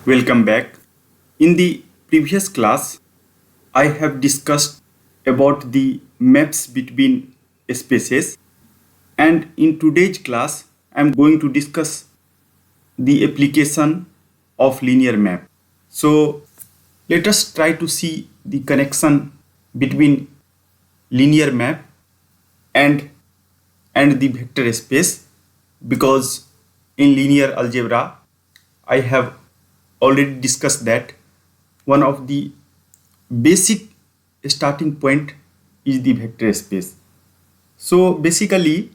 Welcome back. In the previous class, I have discussed about the maps between spaces, and in today's class, I am going to discuss the application of linear map. So, let us try to see the connection between linear map and the vector space, because in linear algebra I have already discussed that one of the basic starting point is the vector space. So basically,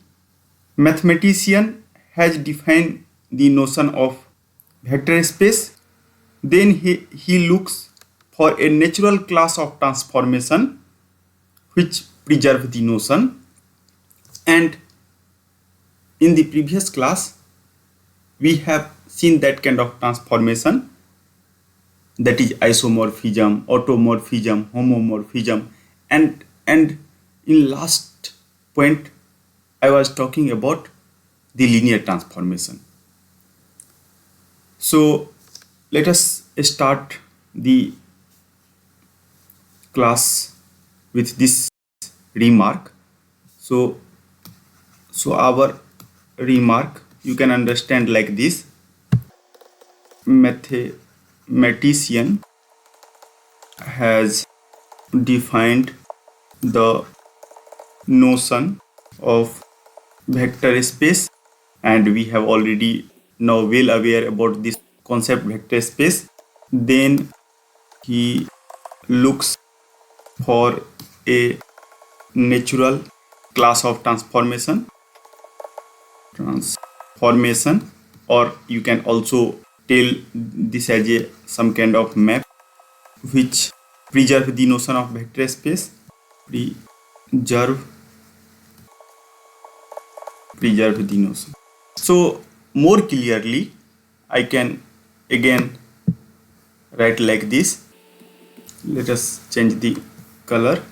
mathematician has defined the notion of vector space. Then he looks for a natural class of transformation which preserve the notion. And in the previous class, we have seen that kind of transformation, that is isomorphism, automorphism, homomorphism, and in last point I was talking about the linear transformation. So let us start the class with this remark. So our remark you can understand like this: mathematician has defined the notion of vector space, and we have already now well aware about this concept vector space. Then he looks for a natural class of transformation, or you can also tell this as a some kind of map which preserve the notion of vector space. Preserve the notion. So more clearly I can again write like this. Let us change the color.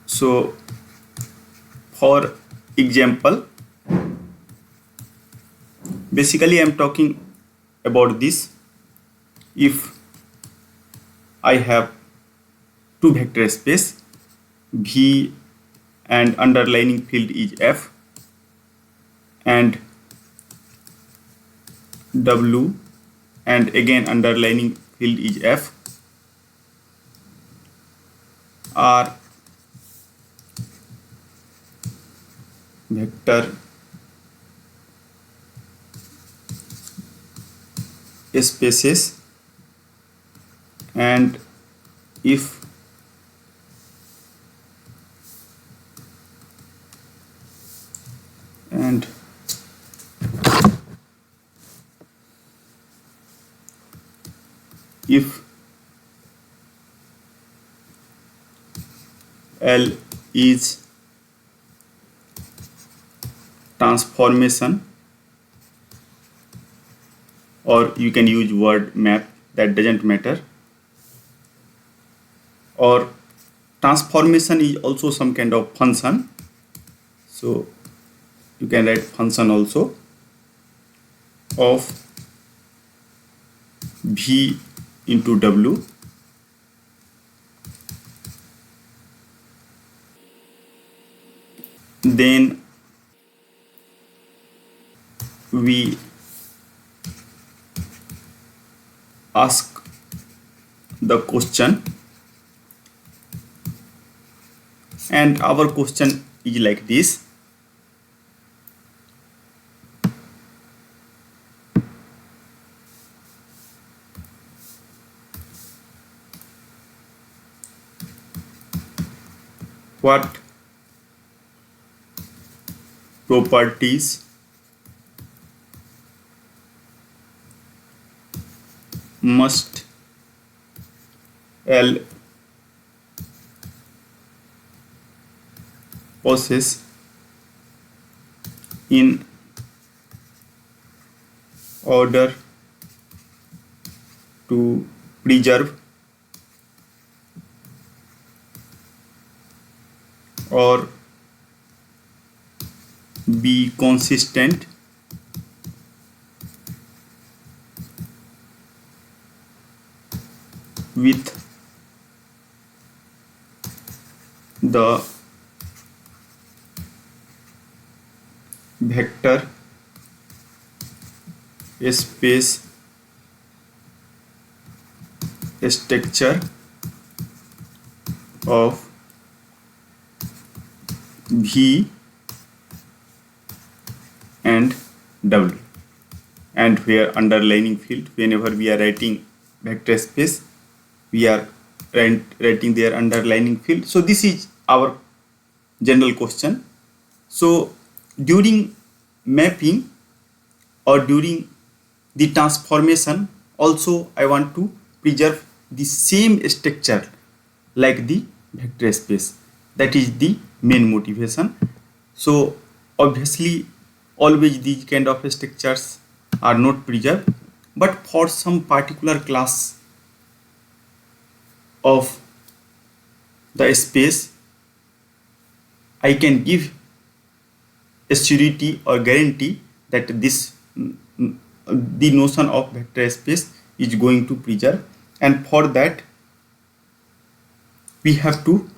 So for example, basically I am talking about this: if I have two vector space V and underlining field is F, and W and again underlining field is F, are vector spaces, and if L is transformation, or you can use word map, that doesn't matter, or transformation is also some kind of function, so you can write function also of V into W, then we ask the question, and our question is like this: what properties must L possess in order to preserve or be consistent with the vector space structure of V and W, and where underlining field, whenever we are writing vector space, we are writing their underlining field. So this is our general question. So during mapping or during the transformation also I want to preserve the same structure like the vector space. That is the main motivation. So obviously always these kind of structures are not preserved, but for some particular class of the space I can give a surety or guarantee that this the notion of vector space is going to preserve, and for that we have to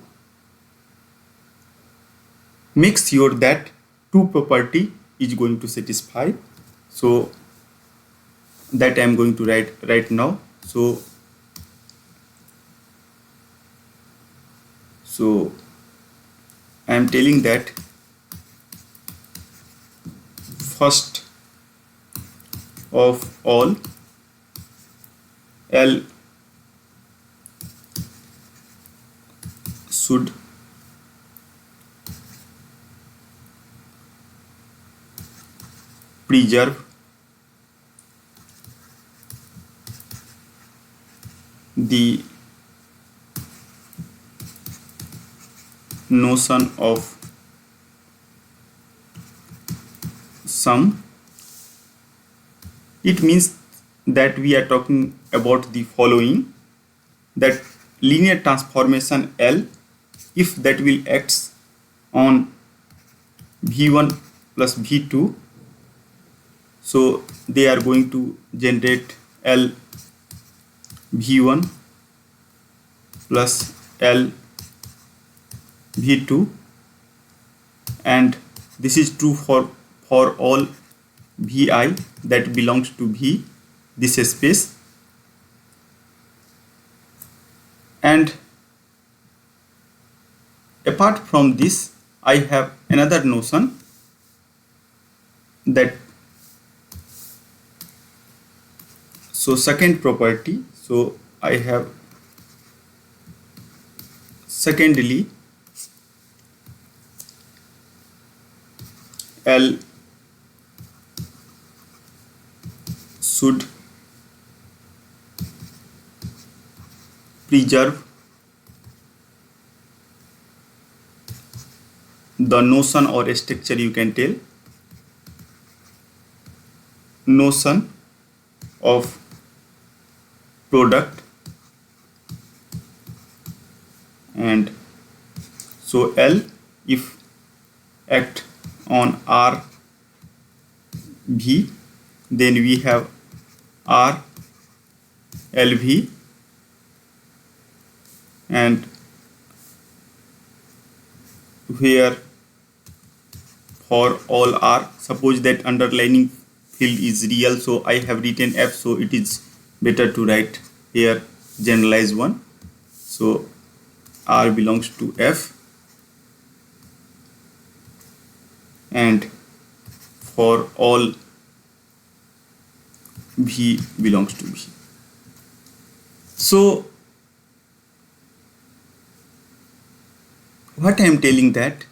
make sure that two property is going to satisfy. So that I am going to write right now. So I am telling that first of all, L should preserve the notion of sum. It means that we are talking about the following, that linear transformation L, if that will act on V1 plus V2, so they are going to generate L V1 plus L V2, and this is true for all Vi that belongs to V, this space. And apart from this, I have another notion, that so second property, so I have secondly L should preserve the notion or structure, you can tell, notion of product, and so L if act on R V, then we have R LV, and where for all R, suppose that underlining field is real, so I have written F, so it is better to write here generalized one. So R belongs to F, and for all V belongs to V. So what I am telling, that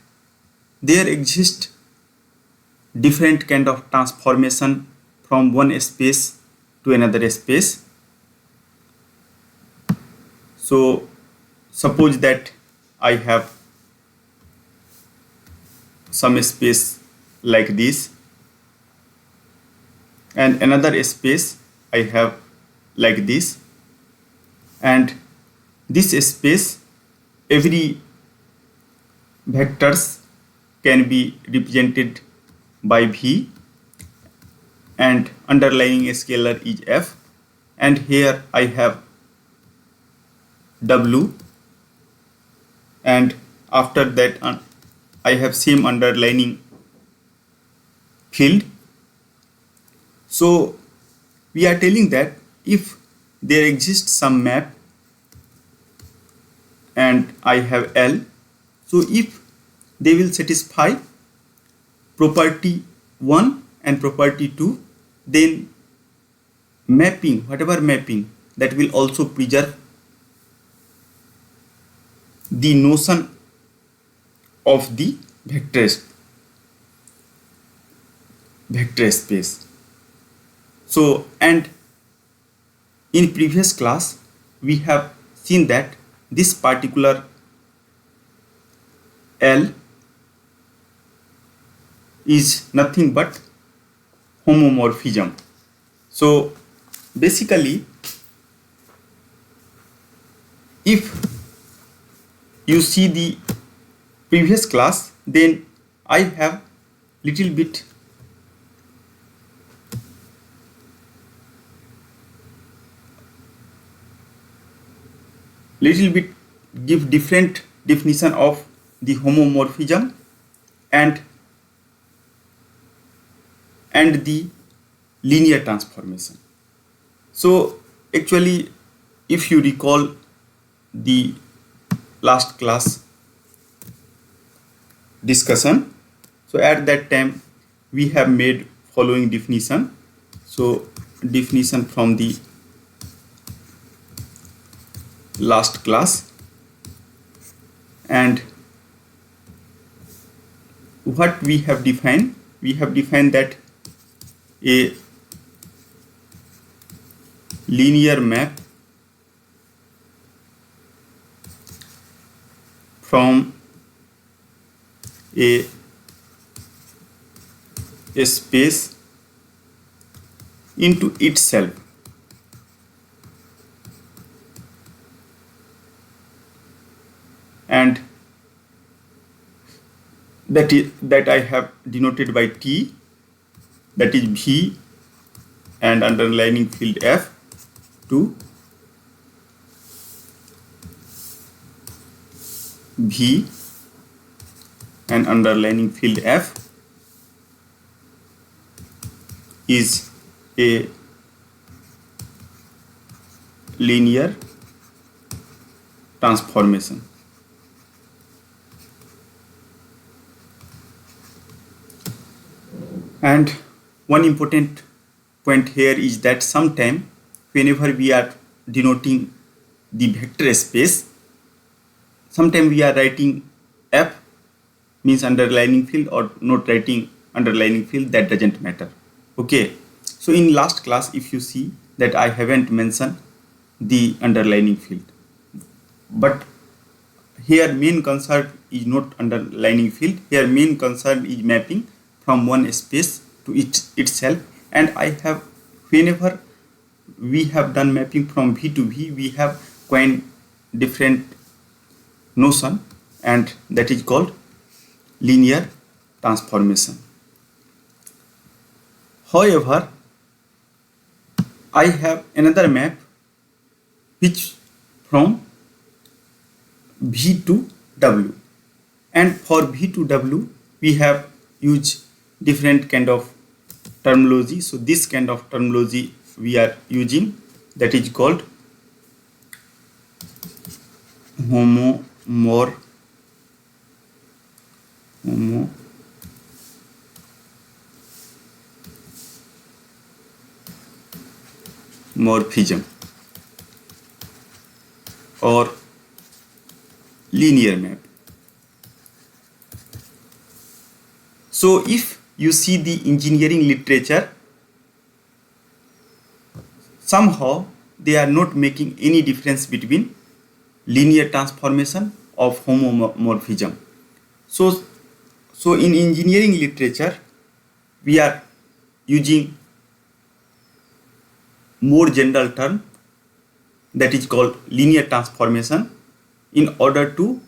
there exist different kind of transformation from one space to another space. So suppose that I have some space like this, and another space I have like this, and this space every vectors can be represented by V, and underlying scalar is F, and here I have W, and after that I have same underlining field. So we are telling that if there exists some map and I have L, so if they will satisfy property 1 and property 2, then mapping, whatever mapping, that will also preserve the notion of the vector space. So, and in previous class we have seen that this particular L is nothing but homomorphism. So basically, if you see the previous class, then I have little bit give different definition of the homomorphism and the linear transformation. So actually, if you recall the last class discussion, so at that time we have made following definition. So definition from the last class, and what we have defined that a linear map from a space into itself and that I have denoted by T, that is V and underlining field F, to V and underlining field F is a linear transformation. And one important point here is that sometime whenever we are denoting the vector space, sometime we are writing F means underlining field or not writing underlining field, that doesn't matter. Okay, so in last class if you see that I haven't mentioned the underlining field, but here main concern is not underlining field, here main concern is mapping from one space to itself. And I have, whenever we have done mapping from V to V, we have coined different notion, and that is called linear transformation. However, I have another map which from V to W, and for V to W we have used different kind of terminology. So this kind of terminology we are using, that is called homomorphism or linear map. So if you see the engineering literature, somehow they are not making any difference between linear transformation of homomorphism. So in engineering literature we are using more general term, that is called linear transformation, in order to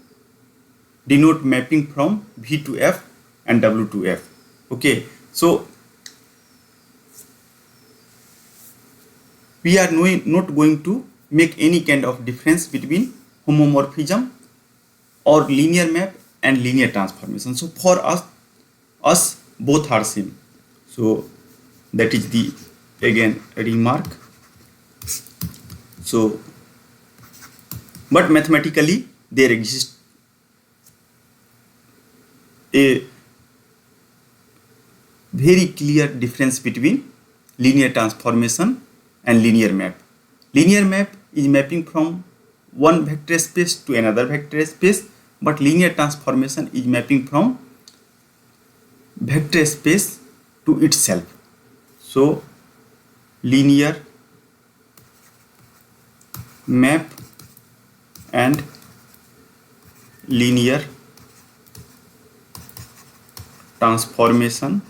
denote mapping from V to F and W to F. Okay, so we are not going to make any kind of difference between homomorphism, or linear map and linear transformation. So for us both are same. So that is the again remark. So but mathematically there exists a very clear difference between linear transformation and linear map. Linear map is mapping from one vector space to another vector space, but linear transformation is mapping from vector space to itself. So linear map and linear transformation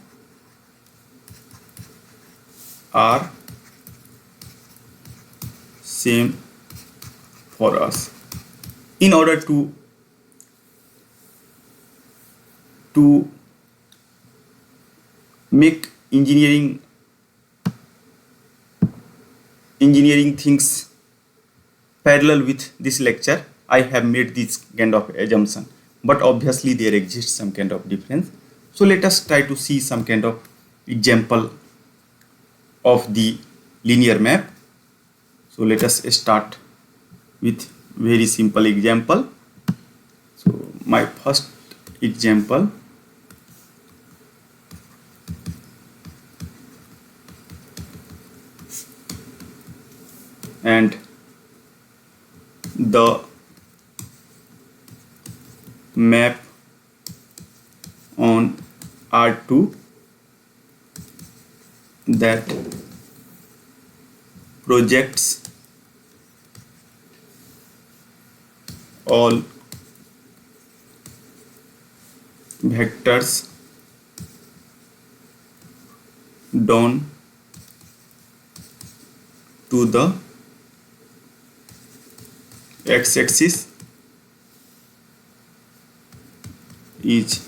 are same for us. In order to make engineering things parallel with this lecture, I have made this kind of assumption, but obviously there exists some kind of difference. So let us try to see some kind of example of the linear map. So let us start with very simple example. So my first example, and the map on R2 that projects all vectors down to the x-axis is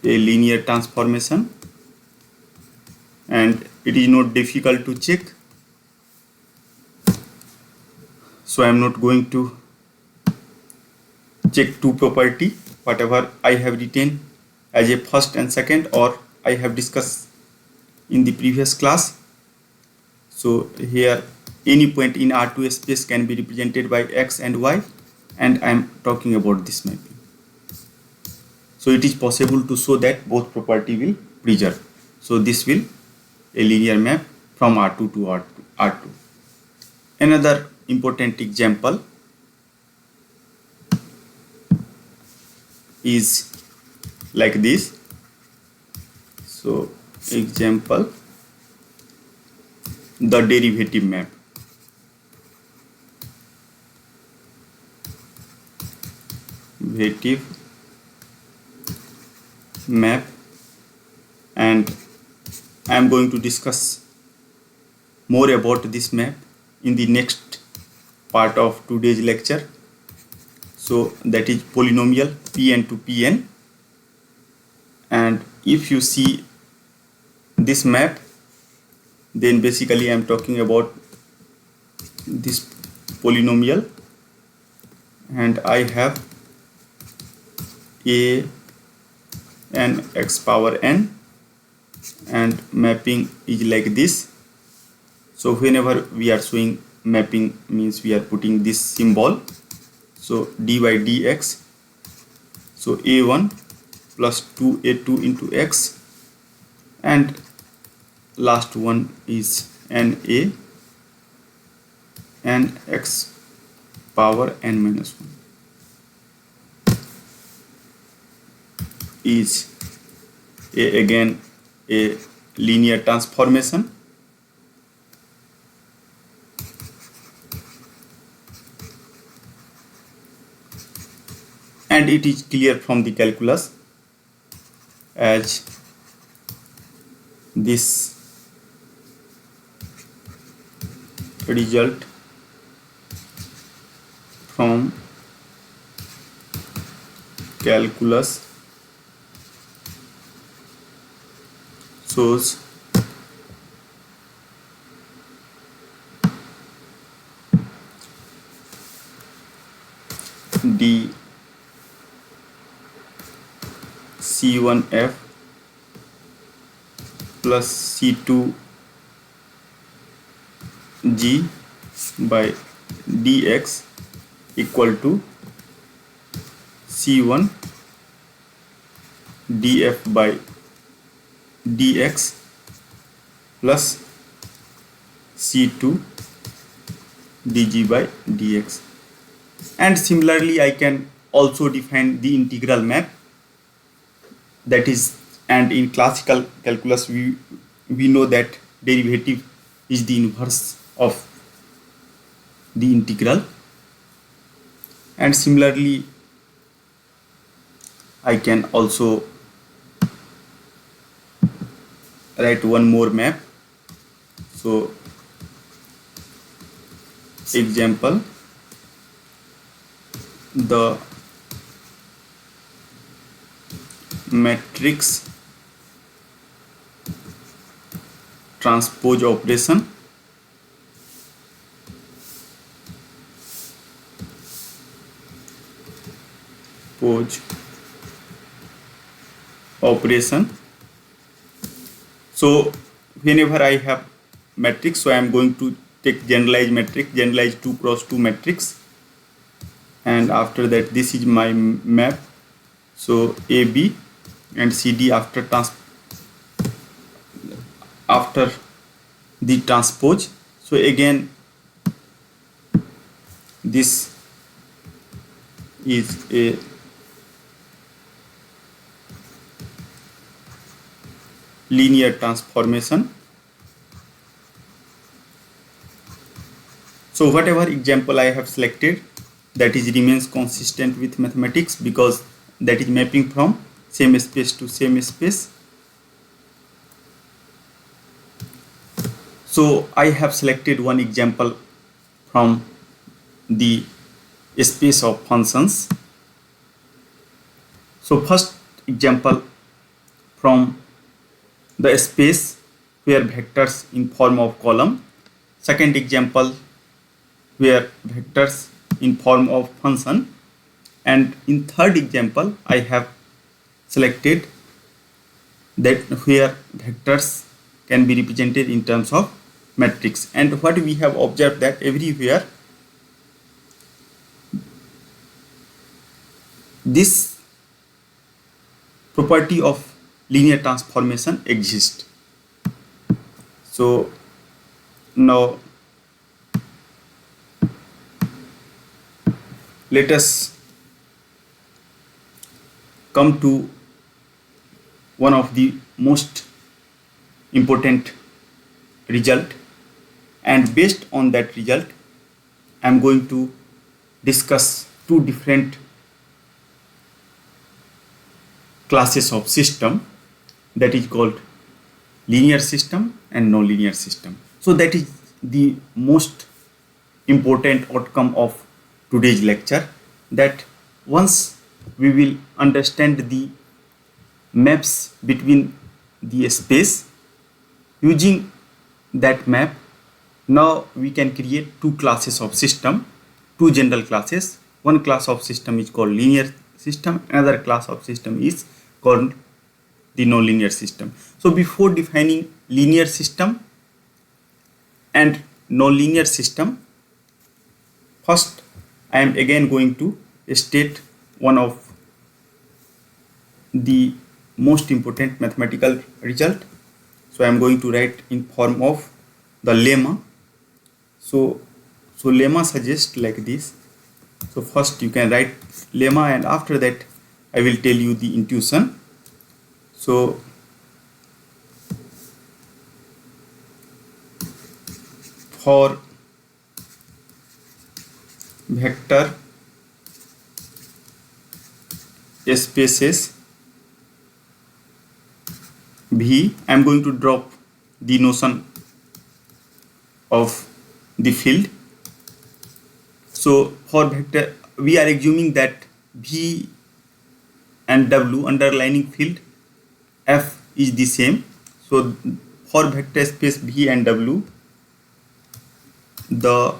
a linear transformation, and it is not difficult to check. So I am not going to check two property, whatever I have written as a first and second, or I have discussed in the previous class. So here any point in R2 space can be represented by x and y, and I am talking about this mapping. So it is possible to show that both property will preserve. So this will a linear map from R2 to R2. Another important example is like this. So example, the derivative map. Derivative map, and I am going to discuss more about this map in the next part of today's lecture. So that is polynomial Pn to Pn, and if you see this map, then basically I am talking about this polynomial, and I have a n x power n, and mapping is like this. So whenever we are showing mapping, means we are putting this symbol. So dy dx, so a1 plus 2a2 into x, and last one is na n x power n minus 1 is again a linear transformation, and it is clear from the calculus as this result from calculus shows D C1F plus C2G by dx equal to C1 df by dx plus C2 dg by dx. And similarly I can also define the integral map, that is, and in classical calculus we know that derivative is the inverse of the integral. And similarly I can also write one more map. So example, the matrix transpose operation So whenever I have matrix, so I am going to take generalized matrix, generalized 2 cross 2 matrix, and after that this is my map. So AB and CD after the transpose. So again this is a linear transformation. So whatever example I have selected, that is remains consistent with mathematics, because that is mapping from same space to same space. So I have selected one example from the space of functions. So first example from the space where vectors in form of column, second example where vectors in form of function, and in third example I have selected that where vectors can be represented in terms of matrix. And what we have observed, that everywhere this property of linear transformation exists. So now let us come to one of the most important result, and based on that result I am going to discuss two different classes of system, that is called linear system and nonlinear system. So that is the most important outcome of today's lecture, that once we will understand the maps between the space, using that map now we can create two classes of system, two general classes. One class of system is called linear system, another class of system is called the nonlinear system. So before defining linear system and nonlinear system, first I am again going to state one of the most important mathematical result. So I am going to write in form of the lemma. So lemma suggests like this. So first you can write lemma, and after that I will tell you the intuition. So for vector spaces V, I am going to drop the notion of the field. So for vector, we are assuming that V and W underlining field F is the same. So for vector space V and W, the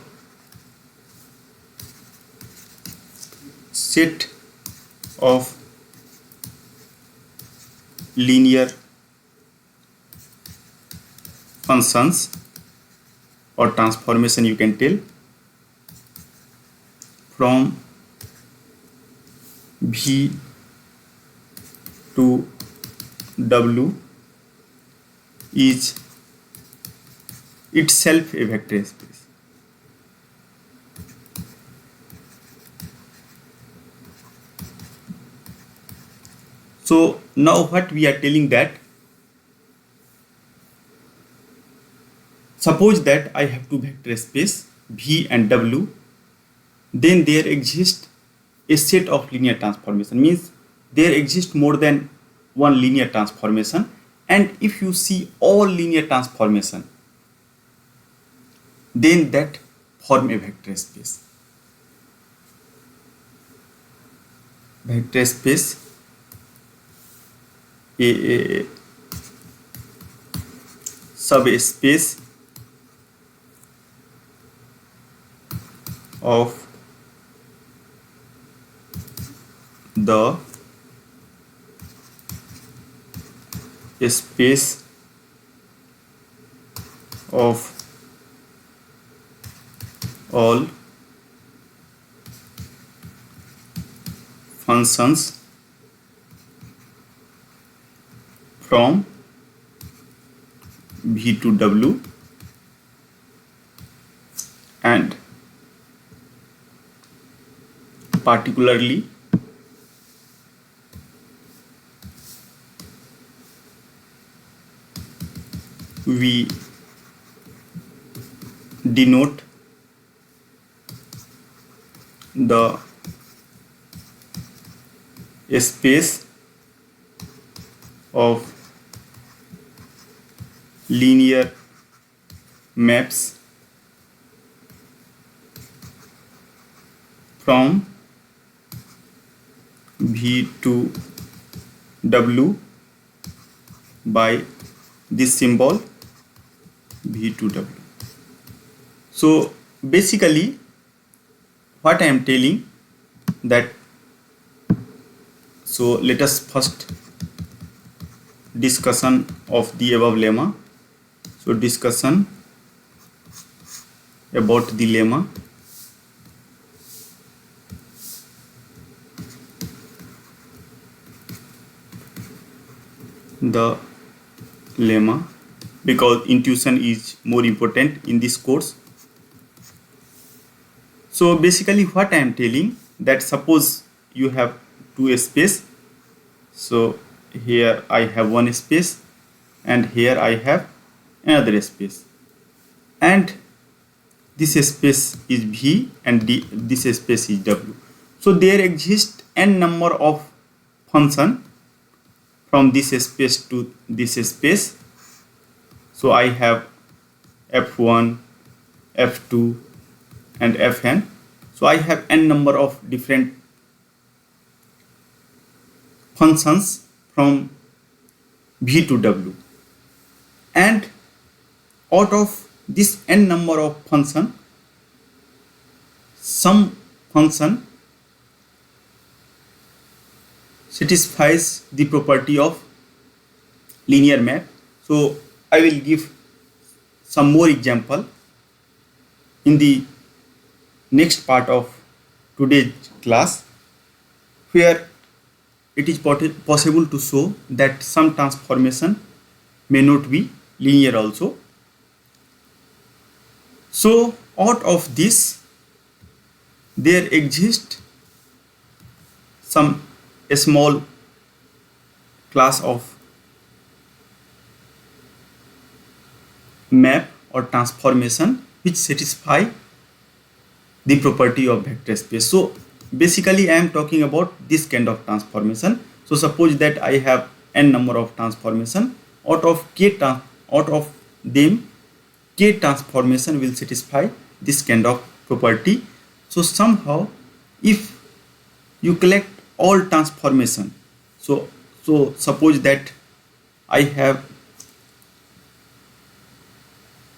set of linear functions or transformation, you can tell, from V to W is itself a vector space. So now what we are telling, that suppose that I have two vector space V and W, then there exists a set of linear transformation, means there exists more than one linear transformation, and if you see all linear transformation, then that form a vector space. Vector space, a subspace of the space of all functions from V to W, and particularly we denote the space of linear maps from V to W by this symbol V to W. So basically what I am telling, that so let us first discussion of the above lemma. So discussion about the lemma. The lemma, because intuition is more important in this course. So basically what I am telling, that suppose you have two space, so here I have one space and here I have another space, and this space is V and this space is W. So there exists n number of function from this space to this space. So I have f1, f2 and fn. So I have n number of different functions from V to W, and out of this n number of function, some function satisfies the property of linear map. So I will give some more example in the next part of today's class, where it is possible to show that some transformation may not be linear also. So out of this, there exists some small class of map or transformation which satisfy the property of vector space. So basically I am talking about this kind of transformation. So suppose that I have n number of transformation, out of them k transformation will satisfy this kind of property. So somehow if you collect all transformation, so suppose that I have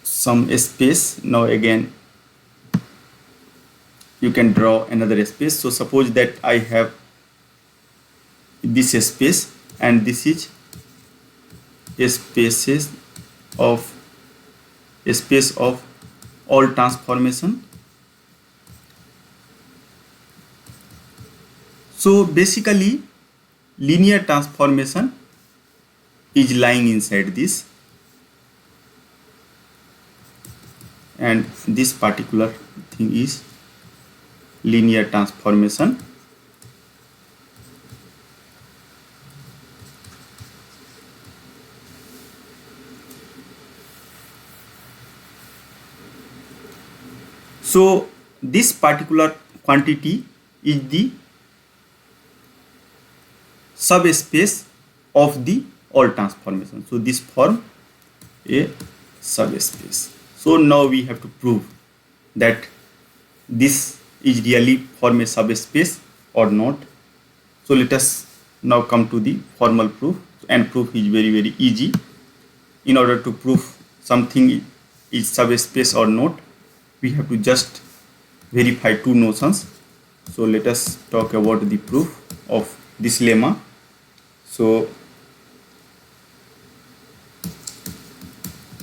some space. Now again you can draw another space. So suppose that I have this space and this is of a space of all transformation. So basically linear transformation is lying inside this, and this particular thing is linear transformation. So this particular quantity is the subspace of the all transformation. So this form a subspace. So now we have to prove that this is really form a subspace or not. So let us now come to the formal proof, and proof is very easy. In order to prove something is subspace or not, we have to just verify two notions. So let us talk about the proof of this lemma. So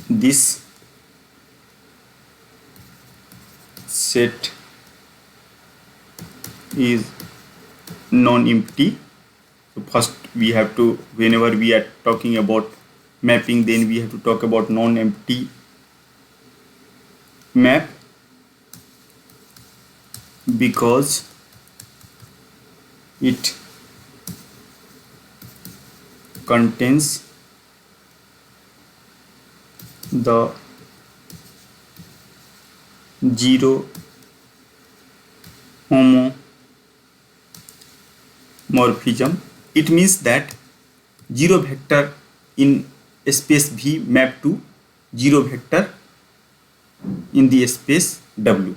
this set is non-empty. So first we have to, whenever we are talking about mapping, then we have to talk about non-empty map, because it contains the zero homomorphism. It means that zero vector in space V map to zero vector in the space W.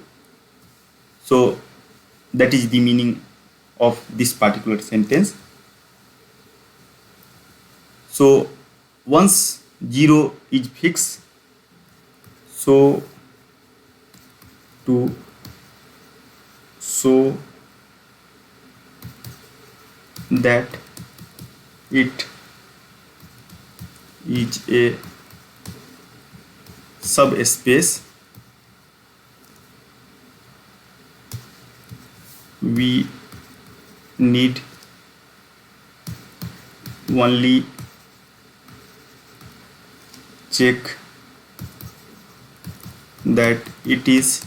So that is the meaning of this particular sentence. So once 0 is fixed, so to show that it is a subspace, we need only check that it is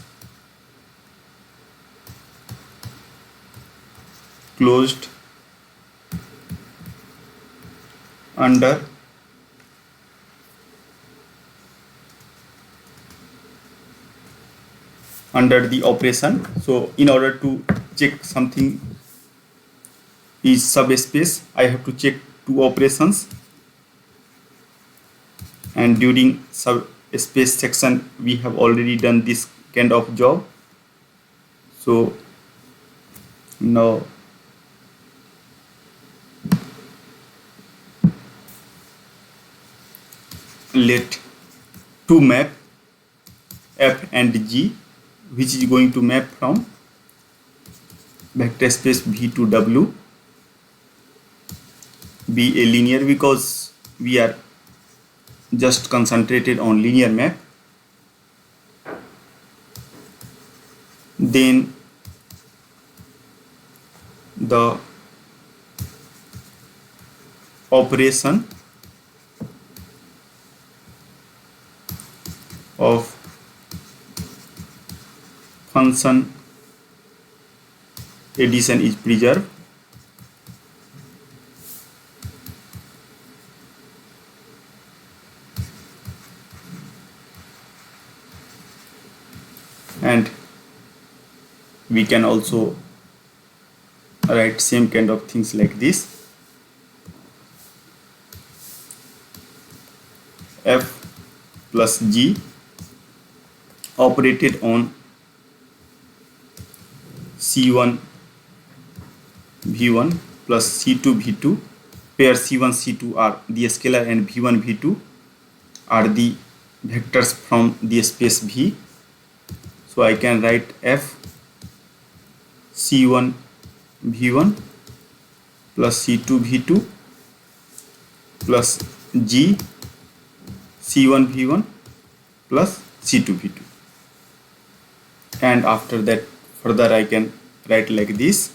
closed under the operation. So in order to check something is subspace, I have to check two operations, and during subspace section we have already done this kind of job. So now let two map F and G, which is going to map from vector space V to W, be a linear, because we are just concentrated on linear map. Then the operation of function addition is preserved. And we can also write same kind of things like this. F plus G operated on C1 V1 plus C2 V2, where C1 C2 are the scalar and V1 V2 are the vectors from the space V. So I can write F C1 V1 plus C2 V2 plus G C1 V1 plus C2 V2, and after that further I can write like this: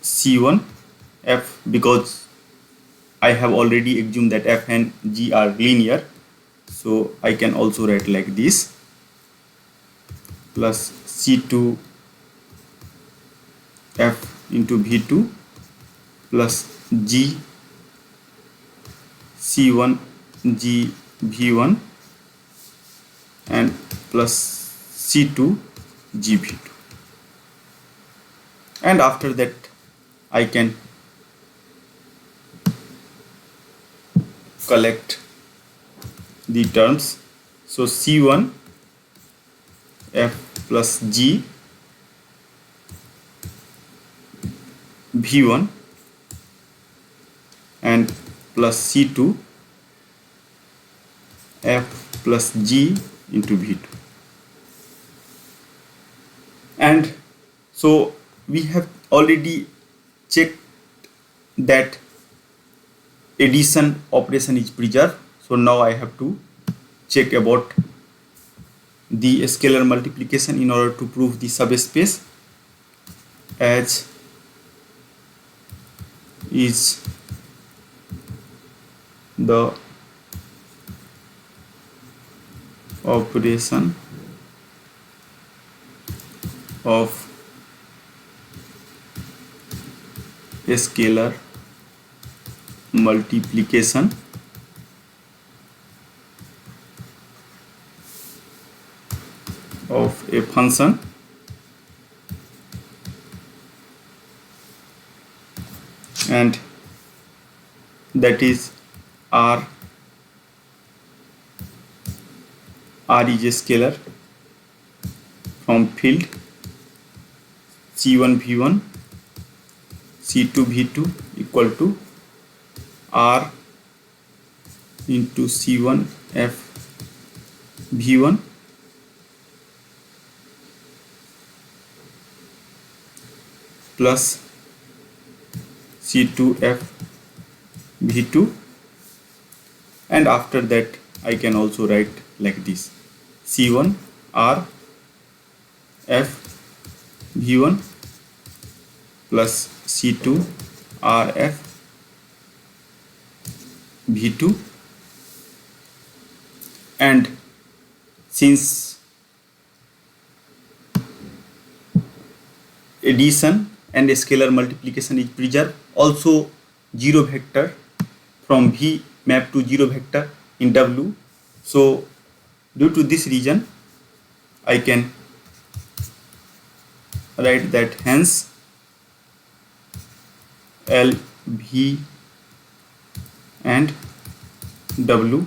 C1 F, because I have already assumed that F and G are linear, so I can also write like this, plus C2 F into V2 plus G C1 G V1 and plus C2 G V2, and after that I can collect the terms. So C1 F plus G V1 and plus C2 F plus G into V2. And so we have already checked that addition operation is preserved. So now I have to check about the scalar multiplication in order to prove the subspace, as is the operation of a scalar multiplication of a function and that is R. R is a scalar from field C1 V1 C2 V2 equal to R into C1 F V1 plus C2 F V2, and after that I can also write like this: C1 R F V1 plus C2 R F V2, and since addition and scalar multiplication is preserved, also zero vector from V map to zero vector in W. So due to this reason I can write that hence L, V and W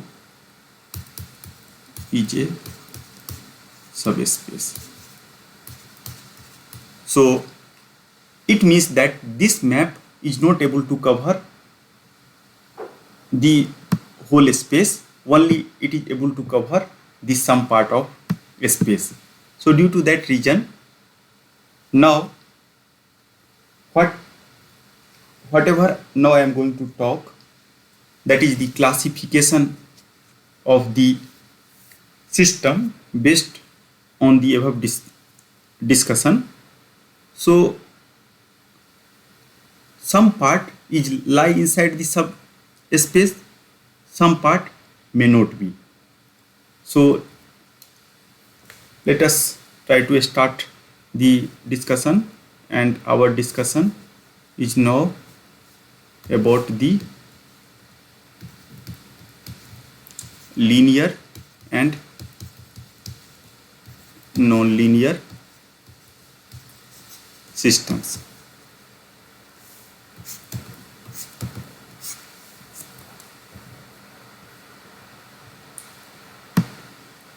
is a subspace. So it means that this map is not able to cover the whole space, only it is able to cover the some part of space. So due to that reason, now whatever now I am going to talk, that is the classification of the system based on the above discussion. So some part is lie inside the subspace, some part may not be. So let us try to start the discussion, and our discussion is now about the linear and non-linear systems.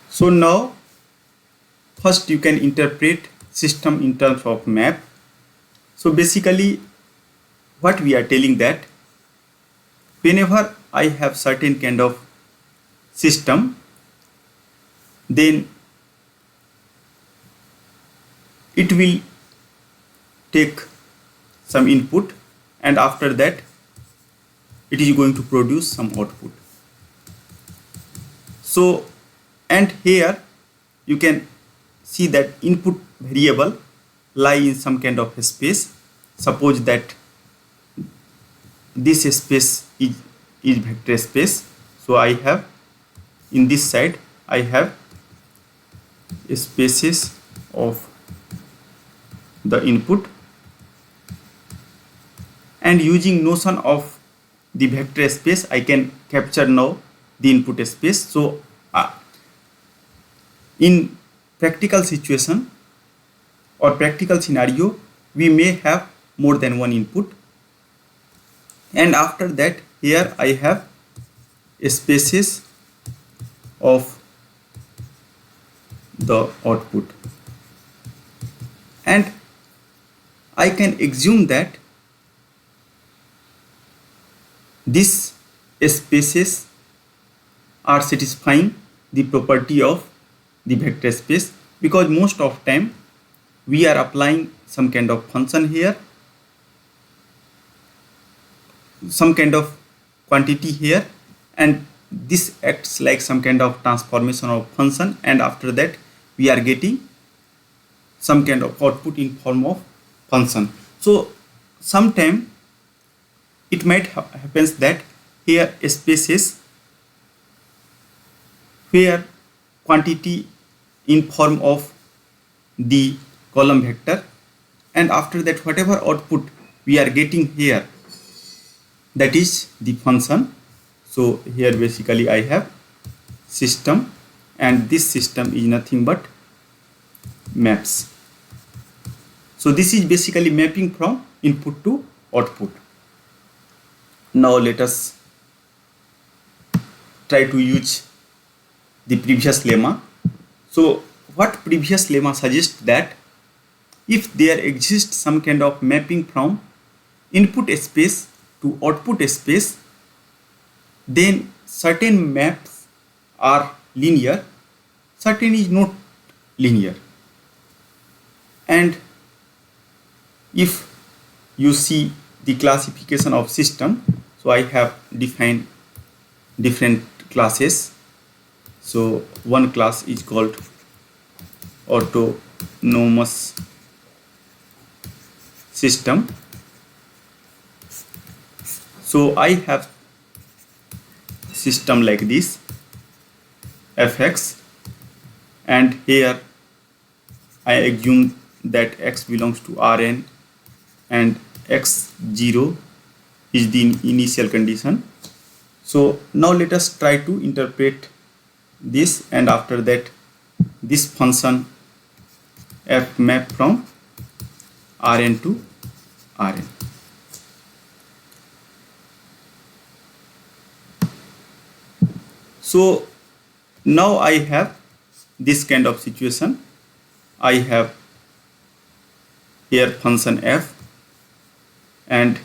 So now first you can interpret system in terms of map. So basically what we are telling that whenever I have certain kind of system, then it will take some input, and after that it is going to produce some output. So, and here you can see that input variable lie in some kind of a space. Suppose that this space is vector space. So I have in this side I have spaces of the input, and using notion of the vector space I can capture now the input space. So in practical situation or practical scenario, we may have more than one input, and after that here I have spaces of the output, and I can assume that these spaces are satisfying the property of the vector space, because most of time we are applying some kind of function here, some kind of quantity here, and this acts like some kind of transformation of function, and after that we are getting some kind of output in form of function. So sometime it might happens that here spaces where quantity in form of the column vector, and after that whatever output we are getting here, that is the function. So here basically I have system, and this system is nothing but maps. So this is basically mapping from input to output. Now let us try to use the previous lemma. So what previous lemma suggests that if there exists some kind of mapping from input space to output space, then certain maps are linear, certain is not linear. And if you see the classification of system, so I have defined different classes. So one class is called autonomous system. So I have system like this fx, and here I assume that x belongs to Rn and x0 is the initial condition. So now let us try to interpret this, and after that this function f map from Rn to Rn. So now I have this kind of situation. I have here function f, and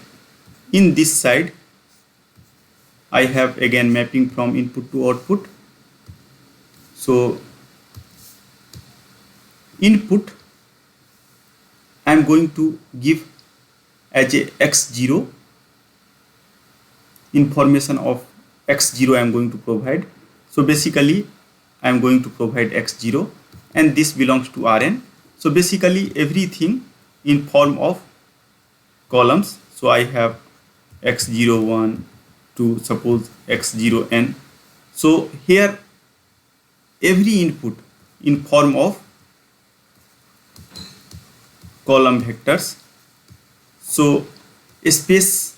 in this side I have again mapping from input to output. So input I am going to give as a x0, information of x0 I am going to provide. So basically I am going to provide x0, and this belongs to Rn. So basically everything in form of columns. So I have x01 to suppose x0n. So here every input in form of column vectors. So space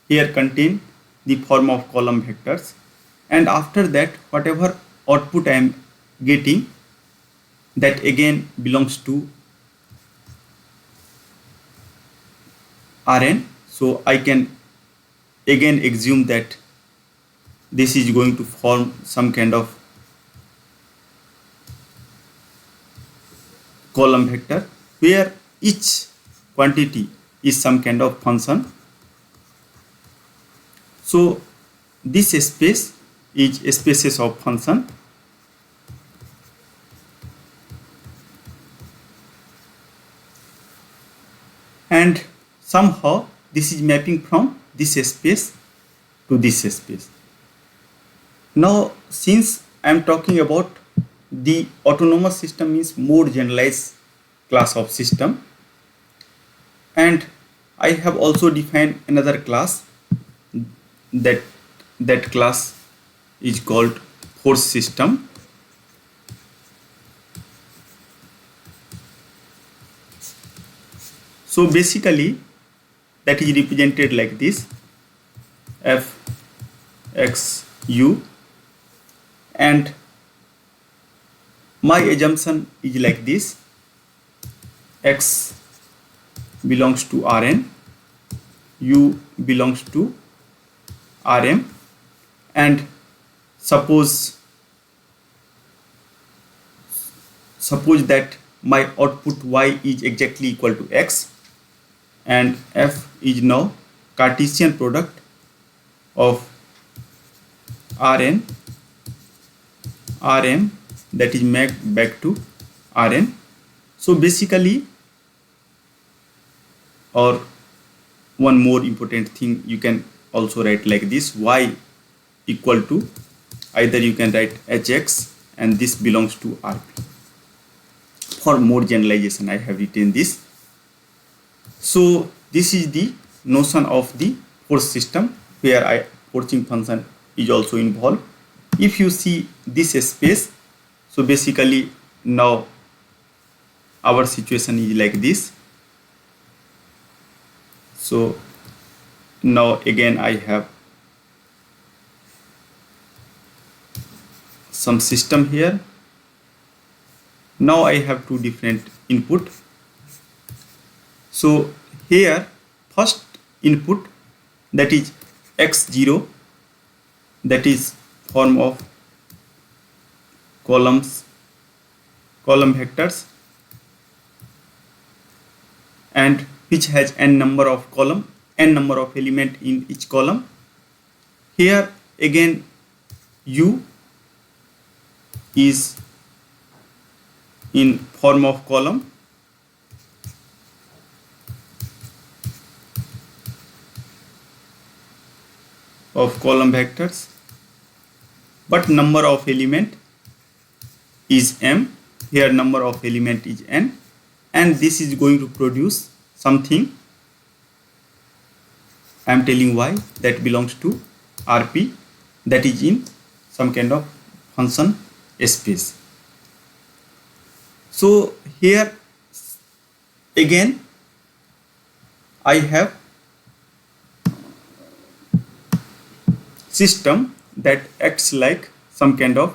here contain the form of column vectors, and after that whatever output I am getting, that again belongs to Rn. So I can again assume that this is going to form some kind of column vector where each quantity is some kind of function. So this space is spaces of function. and somehow this is mapping from this space to this space. Now since I am talking about the autonomous system, means more generalized class of system, and I have also defined another class, that class is called force system. So basically that is represented like this: f x u, and my assumption is like this: x belongs to Rn, u belongs to Rm, and suppose that my output y is exactly equal to x, and f is now Cartesian product of Rn Rm, that is map back to Rn. So basically, or one more important thing, you can also write like this: y equal to, either you can write hx and this belongs to Rp. For more generalization I have written this. So this is the notion of the force system, where forcing function is also involved. If you see this space, so basically now our situation is like this. So now again I have some system here. Now I have two different input. So here first input, that is x0, that is form of column vectors, and which has n number of column, n number of element in each column. Here again u is in form of column, vectors, but number of element is m. Here number of element is n, and this is going to produce something, I am telling y, that belongs to Rp, that is in some kind of function space. So here again I have system that acts like some kind of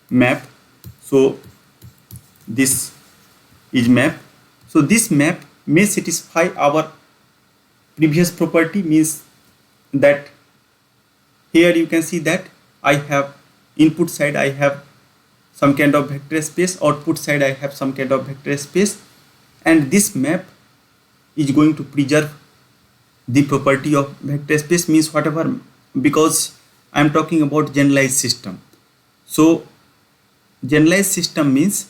map. So this is map. So this map may satisfy our previous property, means that here you can see that I have input side I have some kind of vector space, output side I have some kind of vector space, and this map is going to preserve the property of vector space, means whatever, because I am talking about generalized system. So generalized system means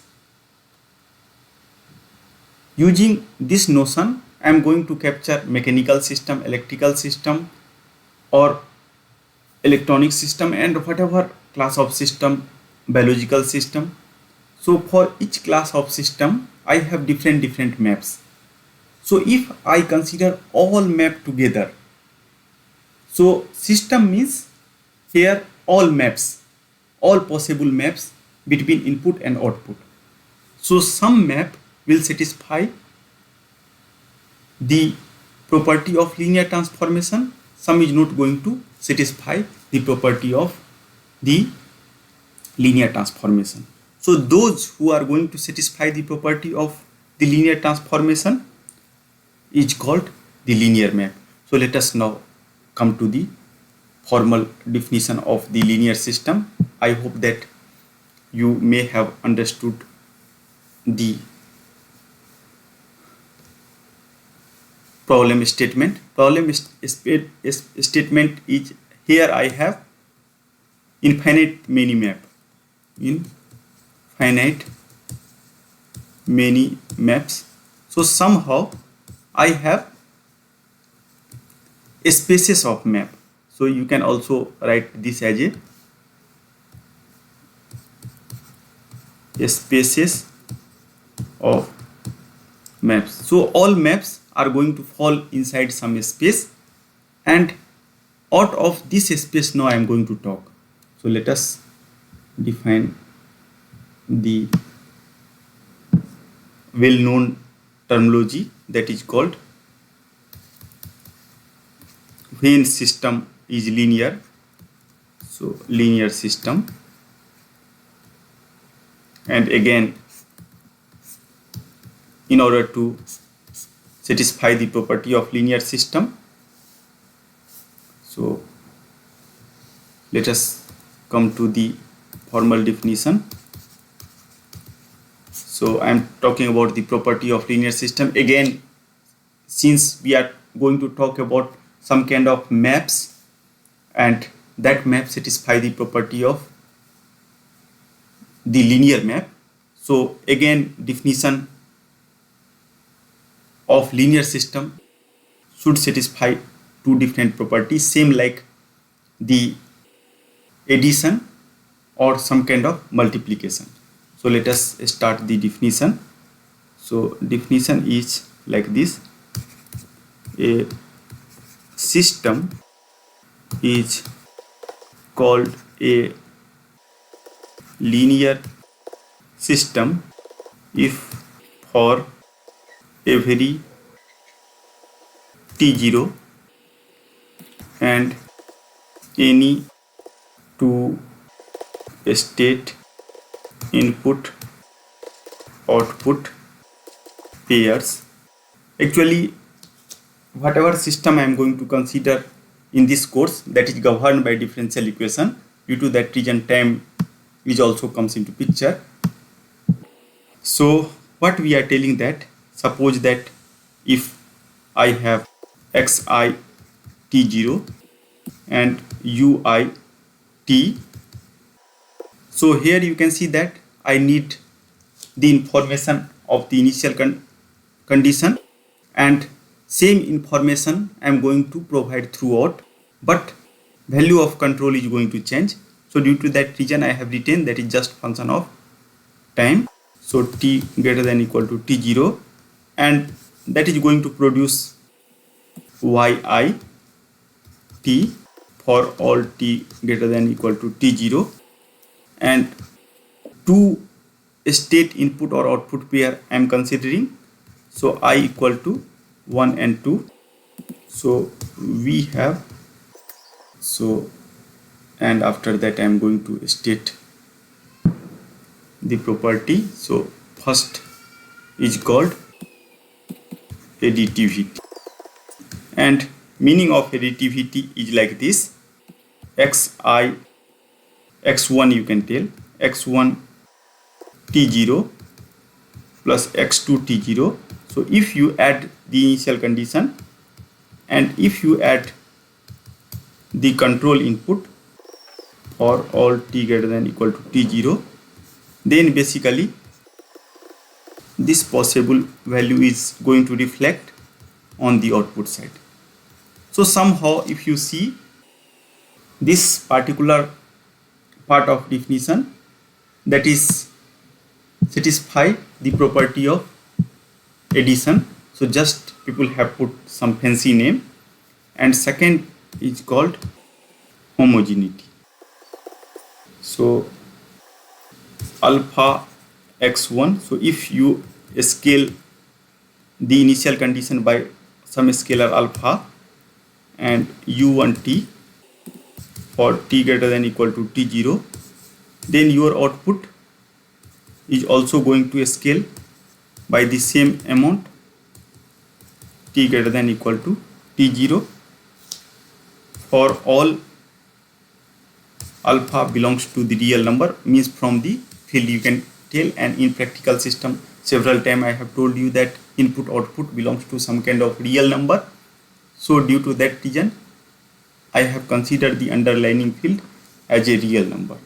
using this notion I am going to capture mechanical system, electrical system, or electronic system, and whatever class of system, biological system. So for each class of system I have different maps. So if I consider all map together, so system means here all maps, all possible maps between input and output. So some map will satisfy the property of linear transformation, some is not going to satisfy the property of the linear transformation. So those who are going to satisfy the property of the linear transformation is called the linear map. So let us now come to the formal definition of the linear system. I hope that you may have understood the problem statement. Statement is, here I have infinite many maps. So somehow I have spaces of map. So you can also write this as a spaces of maps. So all maps are going to fall inside some space, and out of this space now I am going to talk. So let us define the well-known terminology that is called when system is linear. So linear system, and again in order to satisfy the property of linear system, so let us come to the formal definition. So I am talking about the property of linear system. Again, since we are going to talk about some kind of maps, and that map satisfy the property of the linear map. So again, definition of linear system should satisfy two different properties, same like the addition or some kind of multiplication. So let us start the definition. So definition is like this: a system is called a linear system if for every t0 and any two state input output pairs. Actually, whatever system I am going to consider in this course, that is governed by differential equation. Due to that reason, time is also comes into picture. So what we are telling, that suppose that if I have xi t0 and ui t, so here you can see that I need the information of the initial condition, and same information I am going to provide throughout, but value of control is going to change. So due to that reason, I have written that is just function of time. So t greater than equal to t0, and that is going to produce yi t for all t greater than equal to t0, and two state input or output pair I am considering. So I equal to 1 and 2. So we have, so, and after that I am going to state the property. So first is called additivity, and meaning of additivity is like this: xi x1, you can tell x1 t0 plus x2 t0. So if you add the initial condition and if you add the control input for all t greater than equal to t0, then basically this possible value is going to reflect on the output side. So somehow if you see this particular part of definition, that is satisfy the property of addition. So just people have put some fancy name, and second is called homogeneity. So alpha x1, so if you scale the initial condition by some scalar alpha and u1t for t greater than equal to t0, then your output is also going to scale by the same amount t greater than equal to t0 for all alpha belongs to the real number, means from the field you can tell. And in practical system several times I have told you that input output belongs to some kind of real number. So due to that reason I have considered the underlying field as a real number.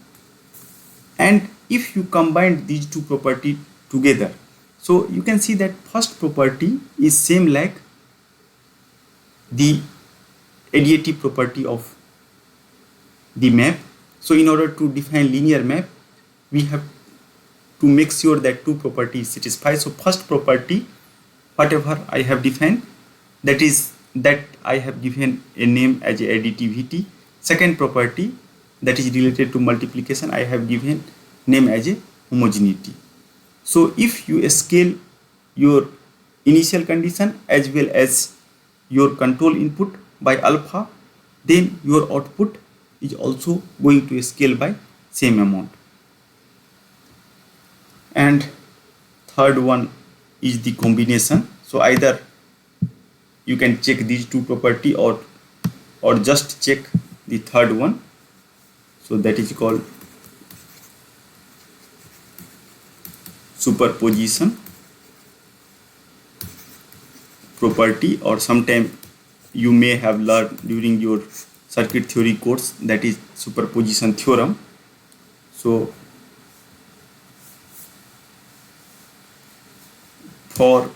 And if you combine these two properties together, so you can see that first property is same like the additive property of the map. So in order to define linear map, we have to make sure that two properties satisfy. So first property, whatever I have defined, that is that I have given a name as additivity. Second property, that is related to multiplication, I have given name as a homogeneity. So if you scale your initial condition as well as your control input by alpha, then your output is also going to scale by same amount. And third one is the combination. So either you can check these two property or just check the third one. So that is called superposition property, or sometime you may have learned during your circuit theory course, that is superposition theorem. So for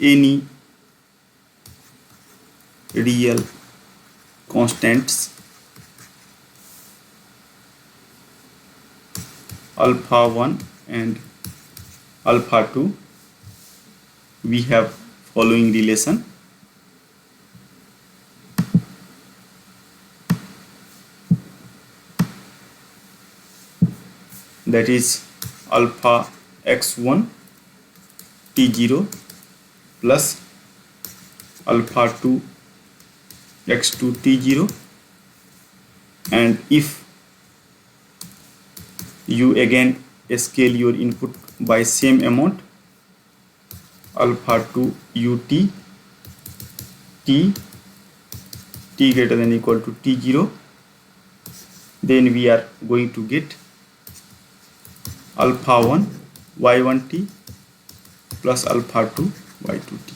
any real constants alpha 1 and alpha 2, we have following relation. That is alpha x1 t0 plus alpha 2 x2 t0, and if you again scale your input by same amount, alpha 2 ut t greater than equal to t0, then we are going to get alpha 1 y1t plus alpha 2 y2t.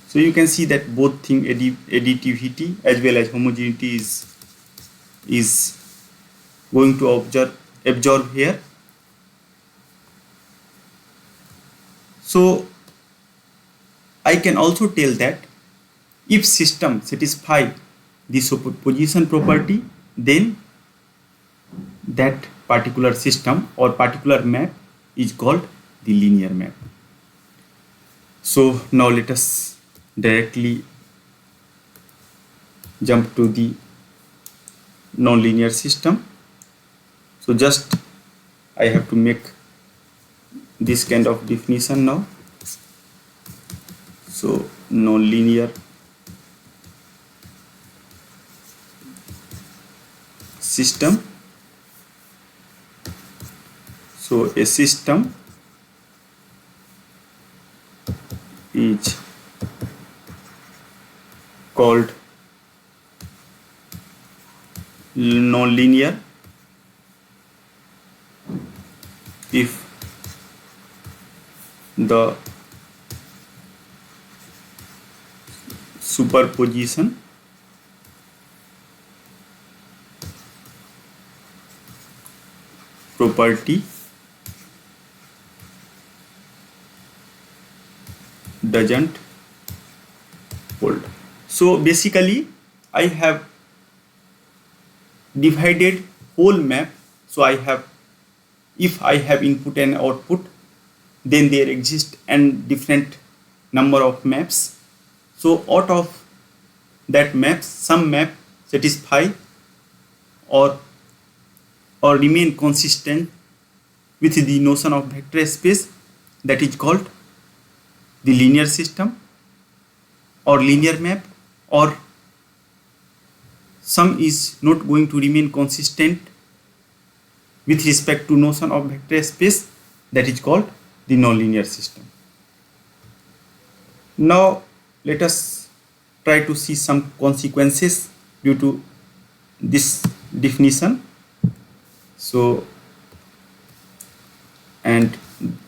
So you can see that both thing, additivity as well as homogeneity, is going to absorb here. So I can also tell that if system satisfy the superposition property, then that particular system or particular map is called the linear map. So now let us directly jump to the nonlinear system. So just I have to make this kind of definition now. So nonlinear system. So a system is called nonlinear if the superposition property doesn't hold. So basically I have divided whole map. So I have, if I have input and output, then there exist and different number of maps. So out of that maps, some map satisfy or remain consistent with the notion of vector space, that is called the linear system or linear map, or some is not going to remain consistent with respect to notion of vector space, that is called the nonlinear system. Now let us try to see some consequences due to this definition. So, and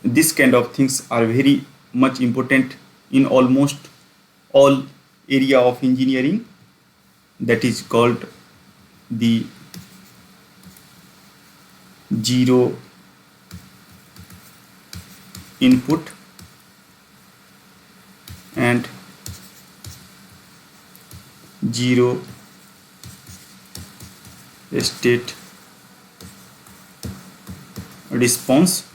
this kind of things are very much important in almost all area of engineering, that is called the zero input and zero state response.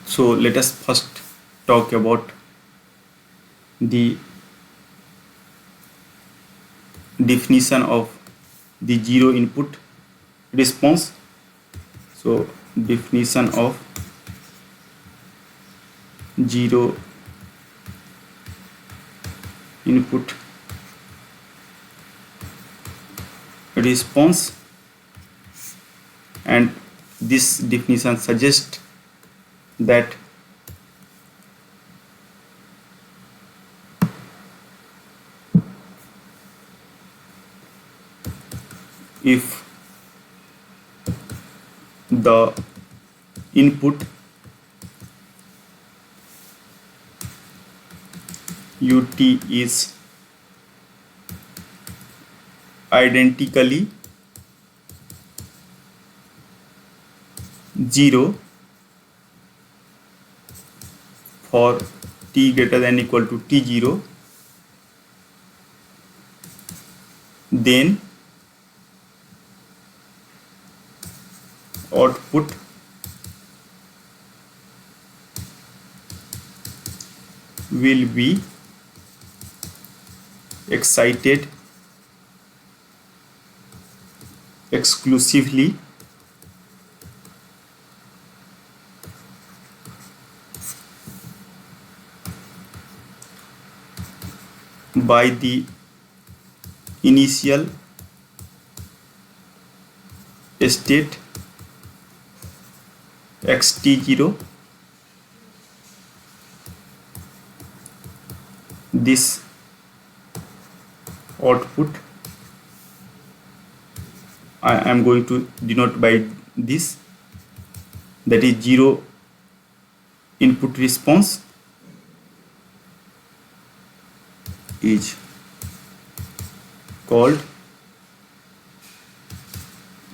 So let us first talk about the definition of the zero input response. So definition of zero input response, and this definition suggests that if the input ut is identically 0 for t greater than equal to t0, then output will be excited exclusively by the initial state xt0. This output I am going to denote by this, that is zero input response is called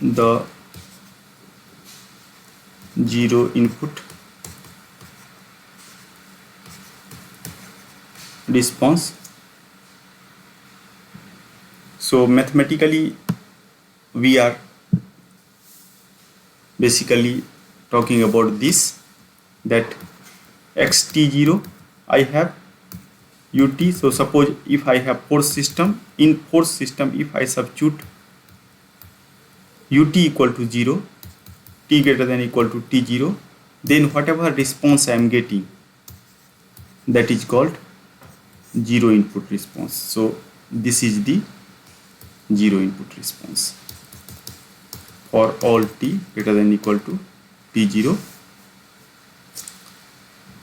the zero input response. So mathematically we are basically talking about this, that xt0 I have ut. So suppose if I have force system, in force system if I substitute ut equal to 0, t greater than equal to t0, then whatever response I am getting, that is called zero input response. So this is the zero input response for all t greater than equal to t0.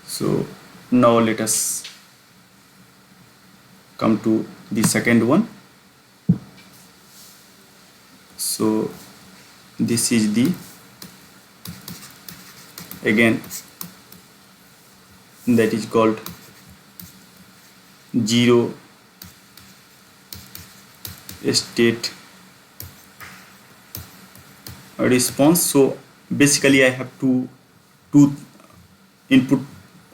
So now let us come to the second one. So this is the again that is called zero state response. So basically I have two input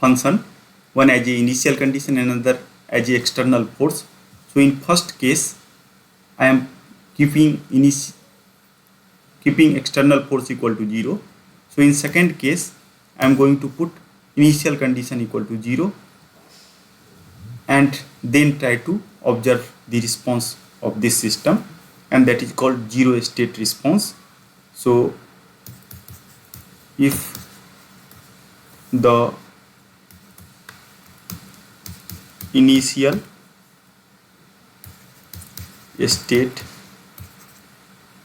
function, one as a initial condition, another as a external force. So in first case I am keeping external force equal to 0. So in second case I am going to put initial condition equal to 0 and then try to observe the response of this system, and that is called zero state response. So if the initial state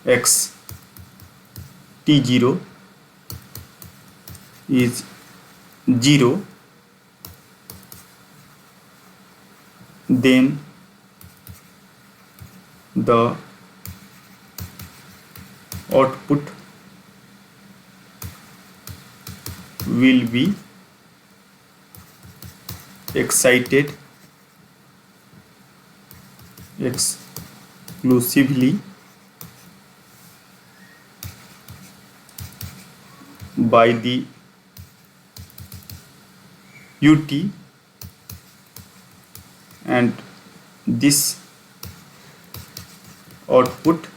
x t0 is 0, then the output will be excited exclusively by the ut, and this output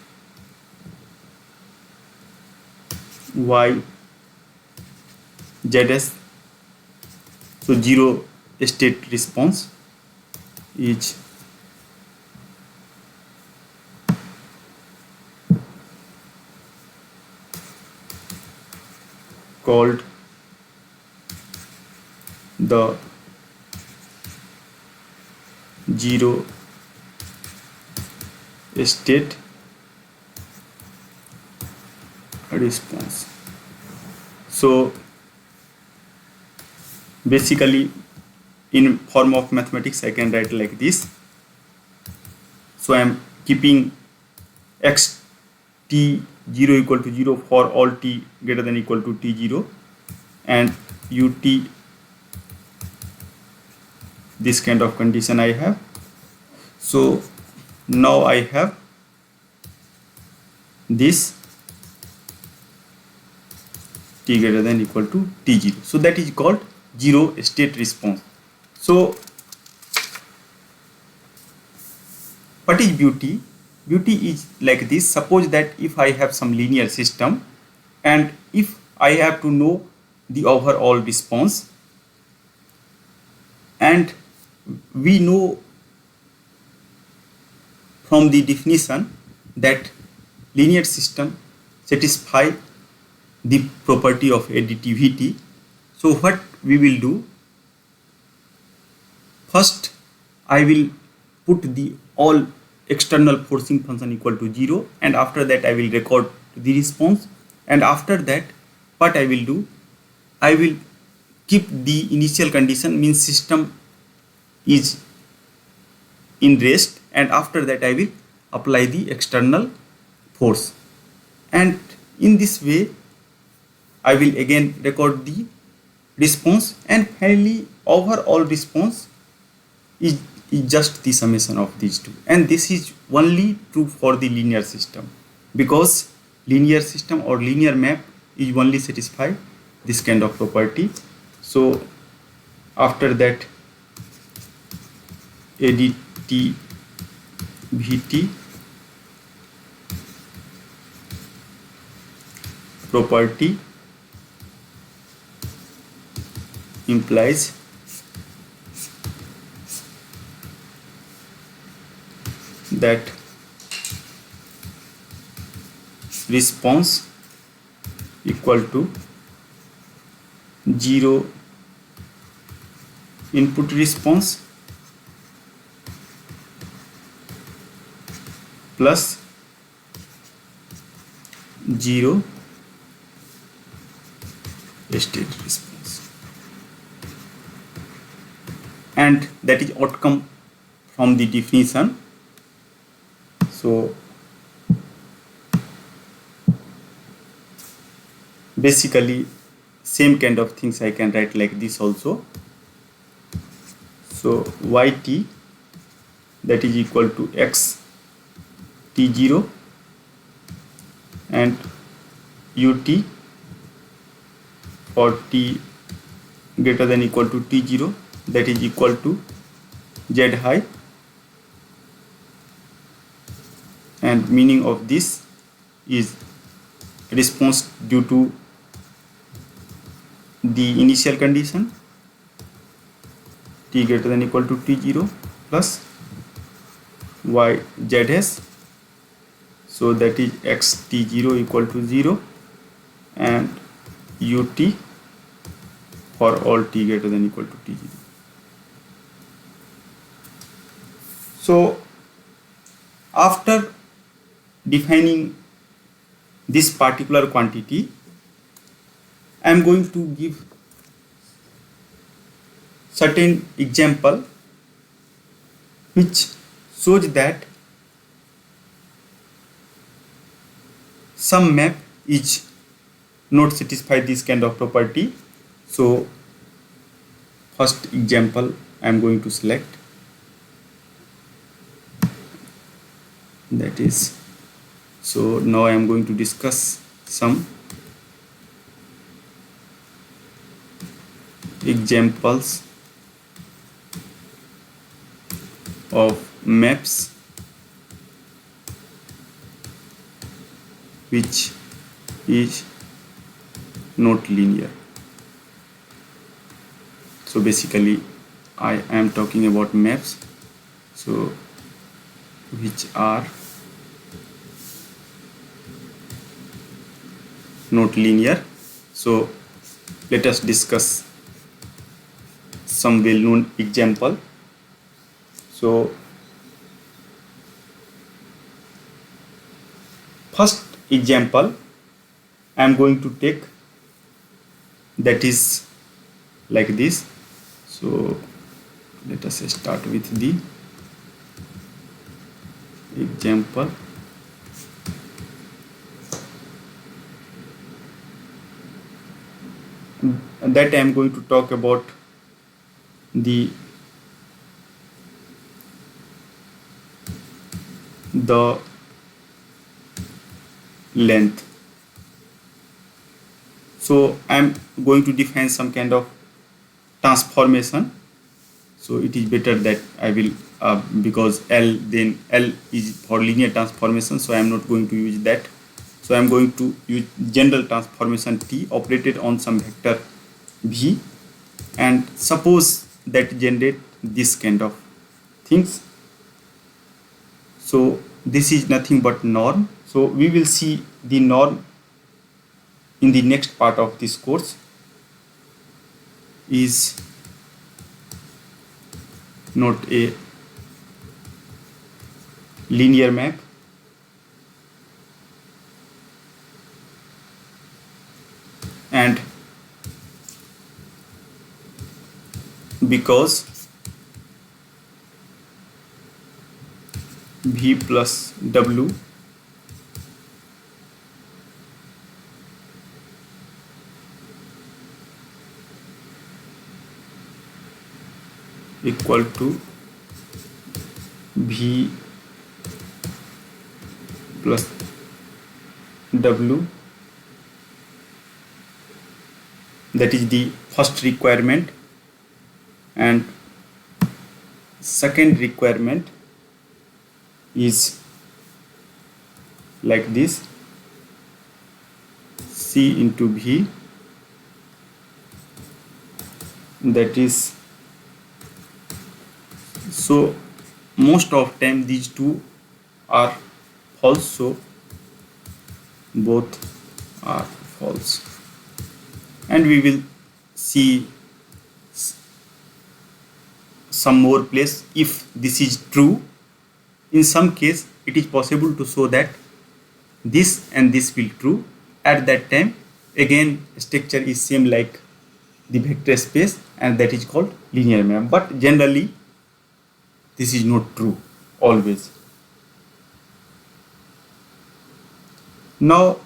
y zs. So zero state response is called the zero state response. So basically in form of mathematics I can write like this. So I am keeping x t 0 equal to 0 for all t greater than equal to t0, and ut this kind of condition I have. So now I have this t greater than equal to t0. So that is called zero state response. So what is beauty? Beauty is like this. Suppose that if I have some linear system and if I have to know the overall response, and we know from the definition that linear system satisfy the property of additivity. So what we will do, first I will put the all external forcing function equal to 0, and after that I will record the response, and after that what I will do, I will keep the initial condition, means system is in rest, and after that I will apply the external force, and in this way I will again record the response, and finally overall response is just the summation of these two. And this is only true for the linear system, because linear system or linear map is only satisfy this kind of property. So after that additivity property implies that response equal to zero input response plus zero state response, and that is outcome from the definition. So basically same kind of things I can write like this also. So yt, that is equal to x t0, and ut for t greater than equal to t0, that is equal to z high, and meaning of this is response due to the initial condition t greater than equal to t0 plus y zs. So that is x t0 equal to 0 and ut for all t greater than equal to t0. So after defining this particular quantity, I am going to give certain example which shows that some map is not satisfy this kind of property. So first example I am going to select, that is, so now I am going to discuss some examples of maps which is not linear. So basically I am talking about maps so which are not linear. So let us discuss some well-known example. So first example I am going to take, that is like this. So let us start with the example. That I am going to talk about the length. So I am going to define some kind of transformation. So it is better that I will because L is for linear transformation, so I am not going to use that. So I am going to use general transformation T operated on some vector V, and suppose that generate this kind of things. So this is nothing but norm. So we will see the norm in the next part of this course. Is not a linear map, and because V plus W equal to V plus W, that is the first requirement. And second requirement is like this: C into V, that is, so most of time these two are false, so both are false. And we will see some more place. If this is true, in some case it is possible to show that this and this will true. At that time again structure is same like the vector space, and that is called linear map. But generally this is not true always. Now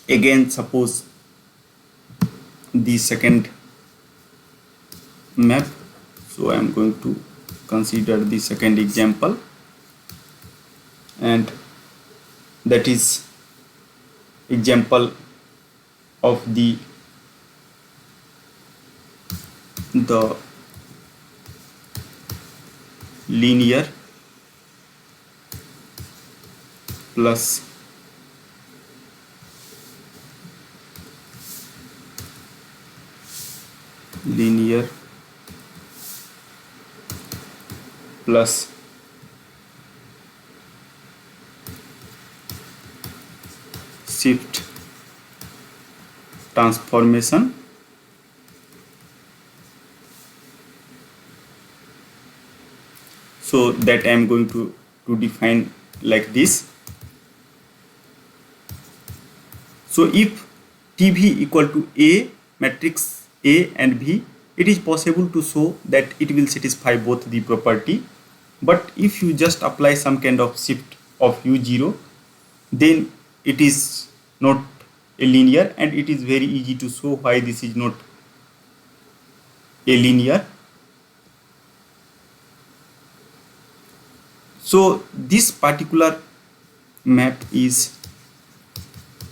again suppose the second map. So I am going to consider the second example, and that is example of the linear plus linear plus shift transformation. So that I am going to define like this. So if TV equal to A, matrix A and V, it is possible to show that it will satisfy both the property. But if you just apply some kind of shift of U0, then it is not a linear, and it is very easy to show why this is not a linear. So this particular map is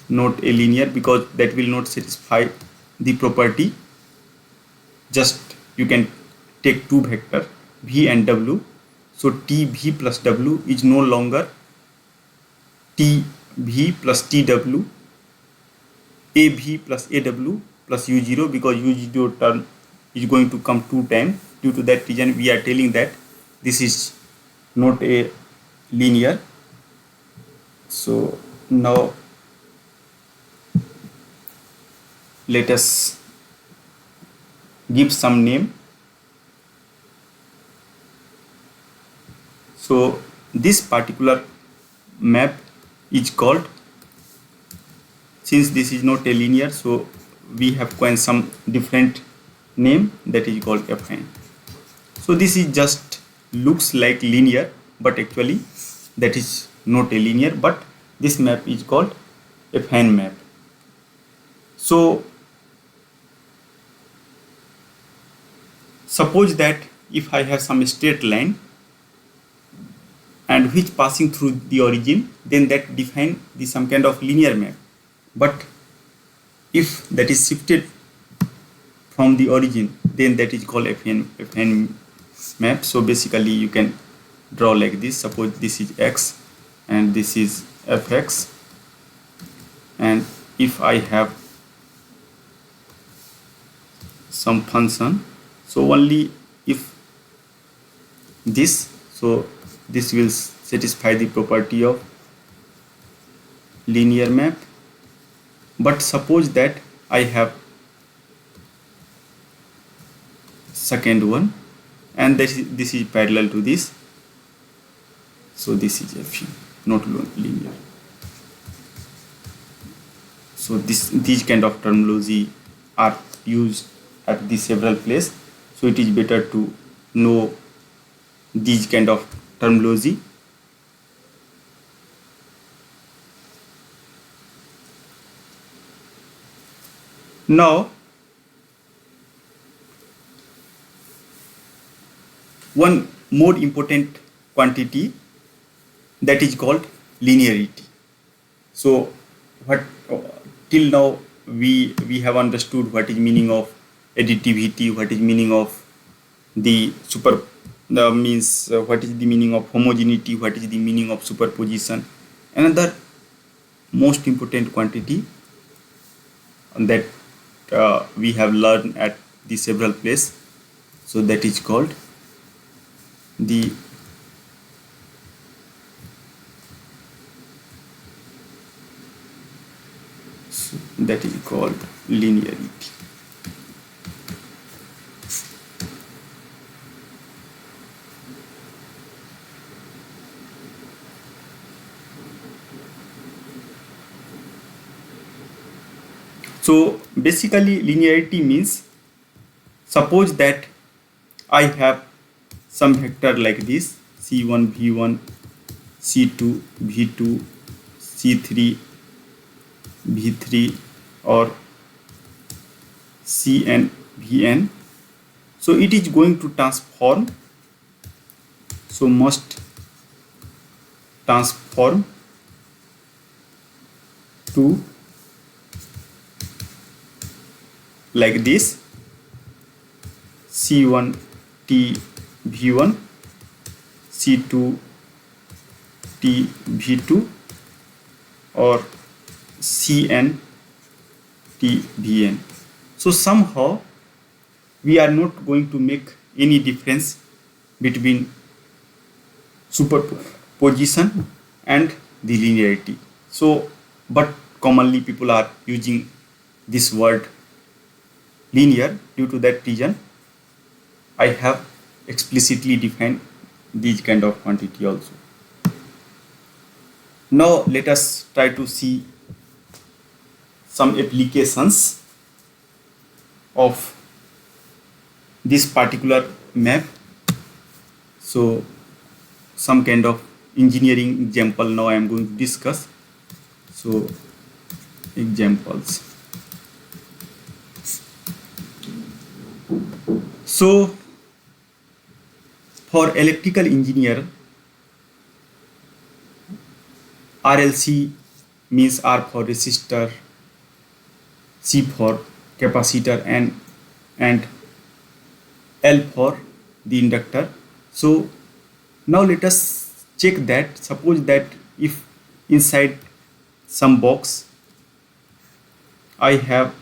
not a linear because that will not satisfy the property. just you can take two vector v and w. So tv plus w is no longer tv plus tw, av plus aw plus u0, because u0 term is going to come two times. Due to that reason we are telling that this is not a linear. So now let us give some name. So this particular map is called, since this is not a linear, so we have coined some different name that is called affine. So this is just looks like linear, but actually that is not a linear, but this map is called affine map. So suppose that if I have some straight line and which passing through the origin, then that define the some kind of linear map. But if that is shifted from the origin, then that is called affine map. So basically you can draw like this. Suppose this is x and this is fx, and if I have some function, so only if this, so this will satisfy the property of linear map. But suppose that I have second one and this is parallel to this, so this is affine, not linear. So these kind of terminology are used at the several places, so it is better to know these kind of terminology. Now one more important quantity, that is called linearity. So what till now we have understood what is meaning of additivity, what is meaning of the what is the meaning of homogeneity, what is the meaning of superposition. Another most important quantity that we have learned at the several places, so that is called the linearity. So basically linearity means, suppose that I have some vector like this, c1 v1, c2 v2, c3 v3, or cn vn. So it is going to transform, so must transform to like this, c1 t v1, c2 t v2, or cn t vn. So somehow we are not going to make any difference between superposition and the linearity. So but commonly people are using this word linear. Due to that reason I have explicitly defined these kind of quantity also. Now let us try to see some applications of this particular map. So some kind of engineering example now I am going to discuss. So examples. So for electrical engineer, RLC means R for resistor, C for capacitor, and L for the inductor. So now let us check that. Suppose that if inside some box I have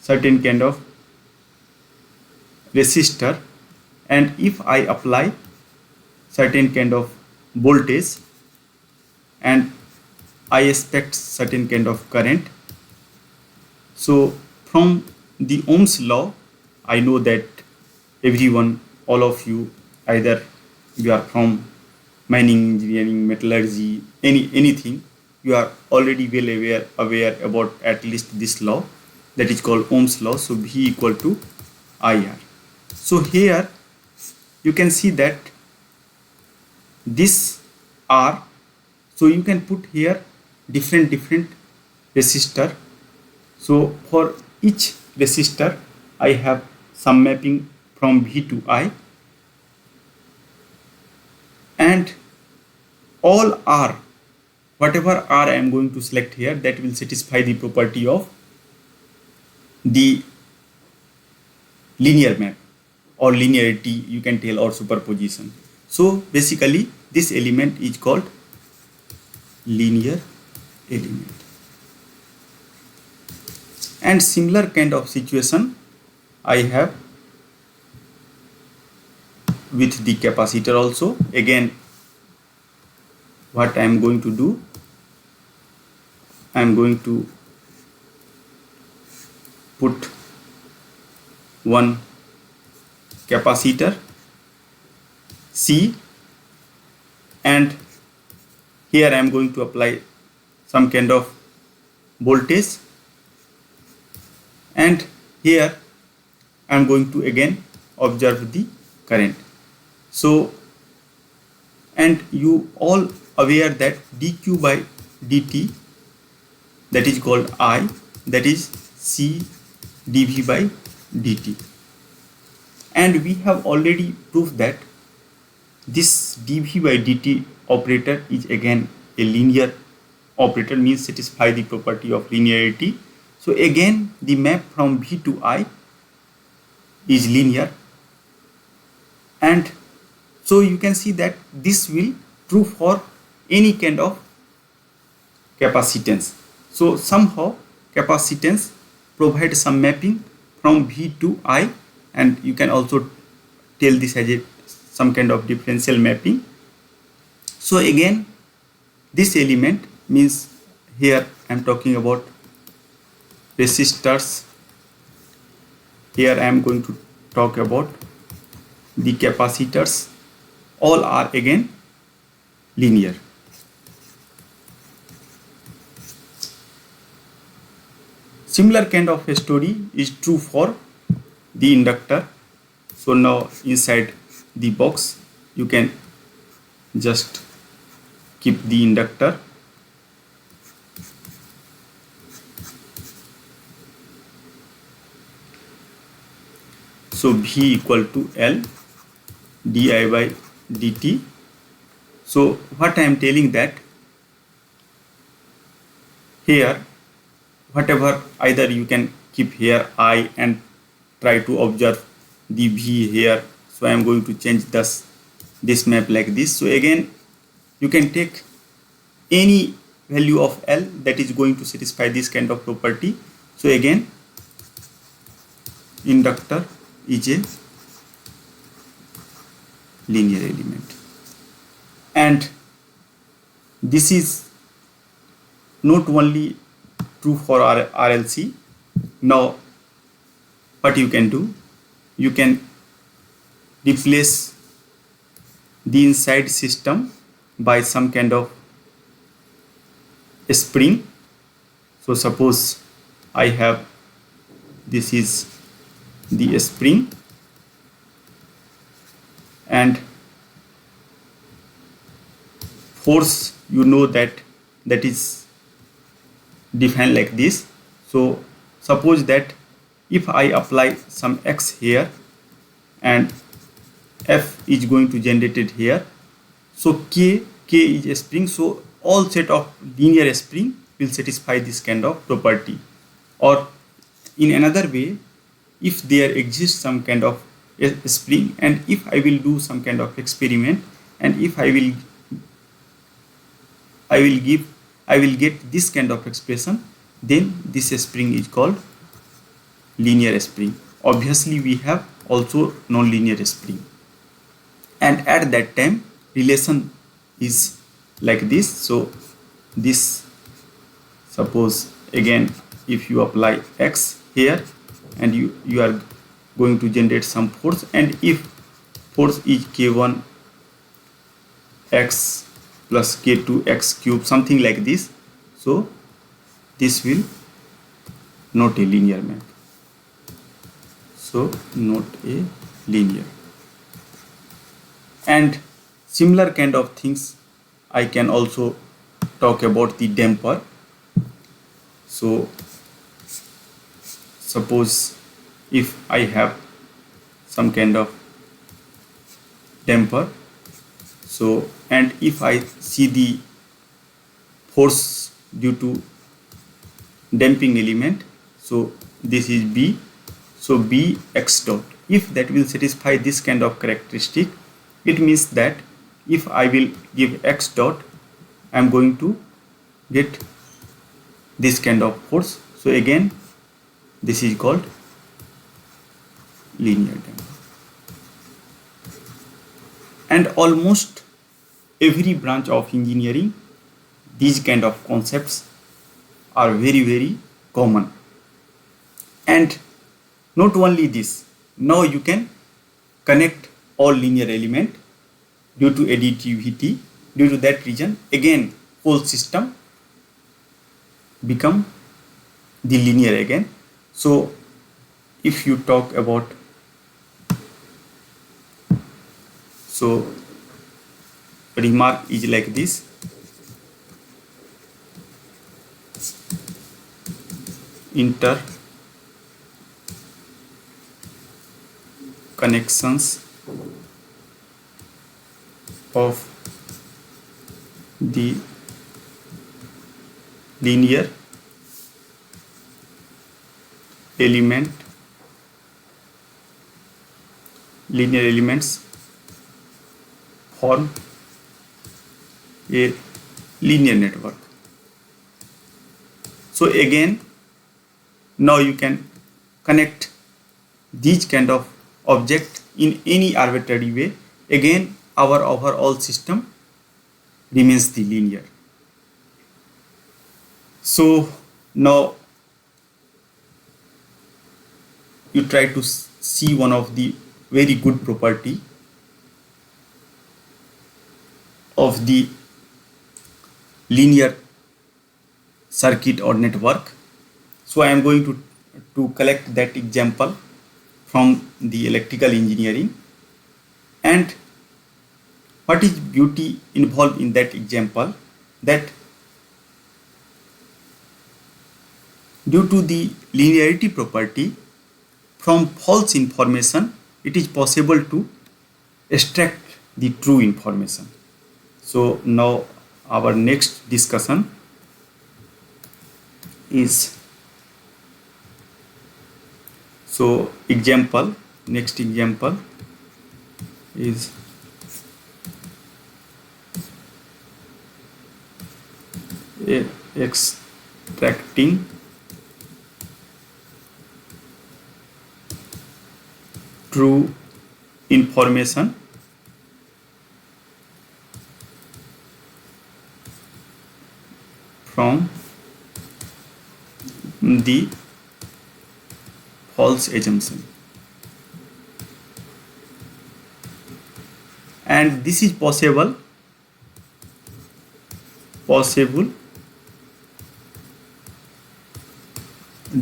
certain kind of resistor, and if I apply certain kind of voltage and I expect certain kind of current. So from the Ohm's law, I know that everyone, all of you, either you are from mining engineering, metallurgy, anything, you are already well aware about at least this law, that is called Ohm's law. So V equal to IR. So here you can see that this R, so you can put here different resistor. So for each resistor I have some mapping from V to I, and all R, whatever R I am going to select here, that will satisfy the property of the linear map or linearity, you can tell, or superposition. So basically this element is called linear element. And similar kind of situation I have with the capacitor also. Again, what I am going to do, I am going to put one capacitor C, and here I am going to apply some kind of voltage, and here I am going to again observe the current. So, and you all aware that dq by dt, that is called I, that is C dv by dt. And we have already proved that this dv by dt operator is again a linear operator, means satisfy the property of linearity. So again the map from V to I is linear, and so you can see that this will true for any kind of capacitance. So somehow capacitance provides some mapping from V to I, and you can also tell this as some kind of differential mapping. So again this element means, here I am talking about resistors, here I am going to talk about the capacitors, all are again linear. Similar kind of a story is true for the inductor. So now inside the box you can just keep the inductor. So V equal to L di by dt. So what I am telling, that here whatever, either you can keep here I and try to observe the V here. So I am going to change this map like this. So again you can take any value of L that is going to satisfy this kind of property. So again inductor is a linear element, and this is not only true for RLC. Now what you can do, you can replace the inside system by some kind of a spring. So suppose I have, this is the spring, and force, you know that is defined like this. So suppose that if I apply some X here and F is going to generated here, so K is a spring, so all set of linear spring will satisfy this kind of property. Or in another way, if there exists some kind of a spring, and if I will do some kind of experiment, and if I will get this kind of expression, then this spring is called linear spring. Obviously we have also non-linear spring, and at that time relation is like this. So this, suppose again, if you apply x here, and you are going to generate some force, and if force is k1 x plus k2 x cube, something like this, so this will not a linear map. So not a linear. And similar kind of things I can also talk about the damper. So suppose if I have some kind of damper, so, and if I see the force due to damping element, so this is B, so B x dot, if that will satisfy this kind of characteristic, it means that if I will give x dot, I am going to get this kind of force. So again this is called linear damper. And almost every branch of engineering, these kind of concepts are very, very common. And not only this, now you can connect all linear element due to additivity. Due to that reason, again whole system become the linear again. So if you talk about, so remark is like this: interconnections of the linear elements form a linear network. So again, now you can connect these kind of object in any arbitrary way. Again, our overall system remains the linear. So now you try to see one of the very good property of the linear circuit or network. So I am going to collect that example from the electrical engineering. And what is beauty involved in that example? That due to the linearity property, from false information it is possible to extract the true information. So now our next discussion is, so example, next example is extracting true information from the false assumption. And this is possible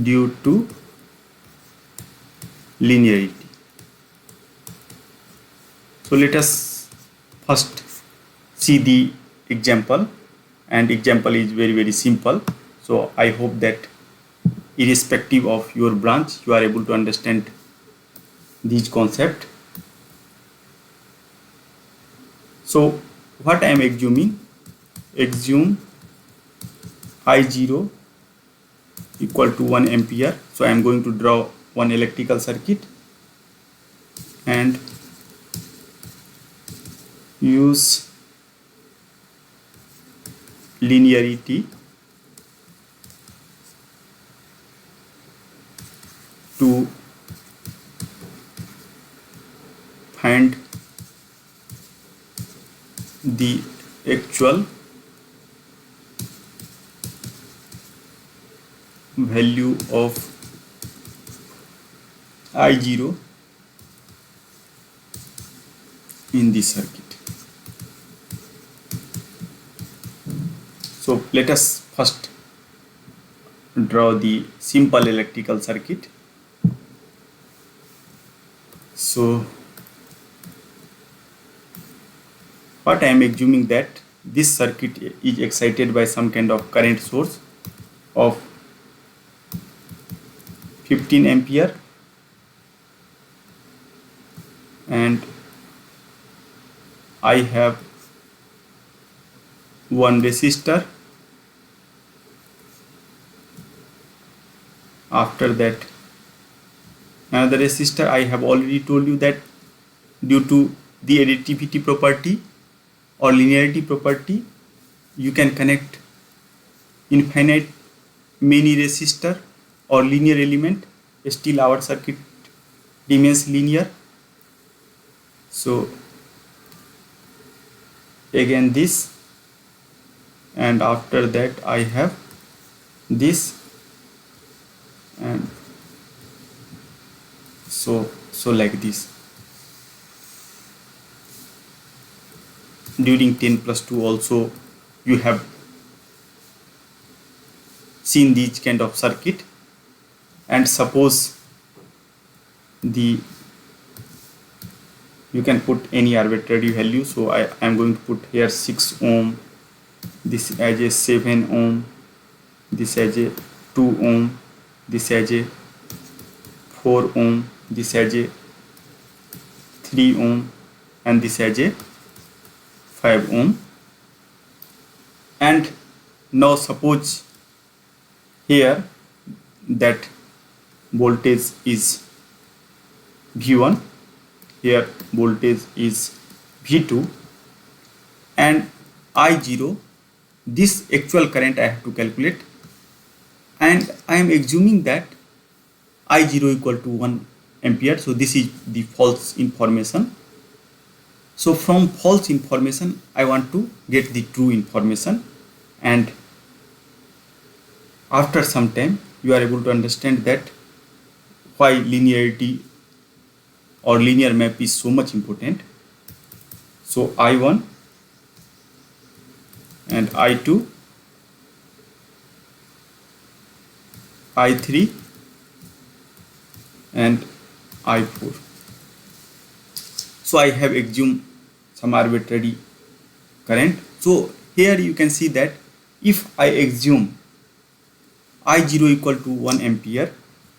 due to linearity. So let us first see the example, and example is very, very simple. So I hope that irrespective of your branch, you are able to understand these concept. So what I am assuming, assume I0 equal to 1 ampere. So I am going to draw one electrical circuit, and use linearity to find the actual value of I0 in the circuit. So let us first draw the simple electrical circuit. So what I am assuming that this circuit is excited by some kind of current source of 15 ampere, and I have one resistor. After that another resistor. I have already told you that due to the additivity property or linearity property, you can connect infinite many resistor or linear element, still our circuit remains linear. So again this, and after that I have this, and so like this. During 10+2 also you have seen these kind of circuit, and suppose you can put any arbitrary value. So I am going to put here 6 ohm, this as a 7 ohm, this as a 2 ohm, this as a 4 ohm, this as a 3 ohm, and this as a 5 ohm. And now suppose here that voltage is V1, here voltage is V2, and I0, this actual current I have to calculate, and I am assuming that I0 equal to 1 ampere. So this is the false information. So from false information I want to get the true information, and after some time you are able to understand that why linearity or linear map is so much important. So I1 and I2, I3 and I4. So I have assumed some arbitrary current. So here you can see that if I assume I0 equal to 1 ampere,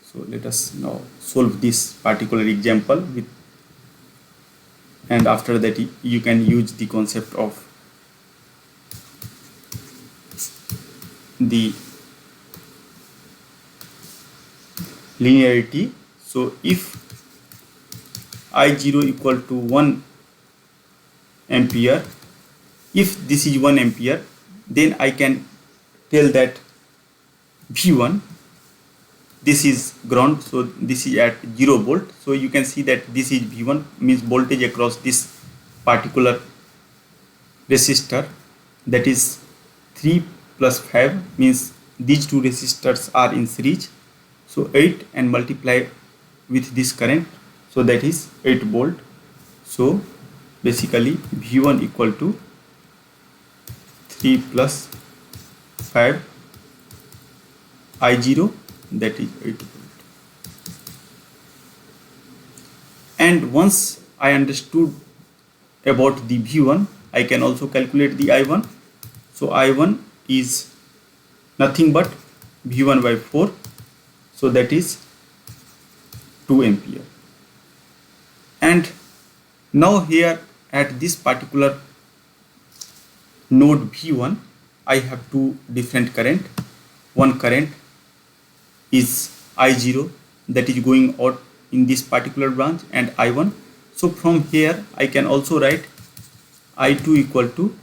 so let us now solve this particular example with, and after that you can use the concept of the linearity. So if I0 equal to 1 ampere, if this is 1 ampere, then I can tell that V1, this is ground, so this is at 0 volt. So you can see that this is V1, means voltage across this particular resistor, that is 3 plus 5, means these two resistors are in series. So 8 and multiply with this current, so that is 8 volt. So basically V1 equal to 3 plus 5 I0, that is 8 volt. And once I understood about the V1, I can also calculate the I1. So I1 is nothing but V1 by 4, so that is 2 ampere. And now here at this particular node V1, I have two different current. One current is I0, that is going out in this particular branch, and I1 So from here I can also write I2 equal to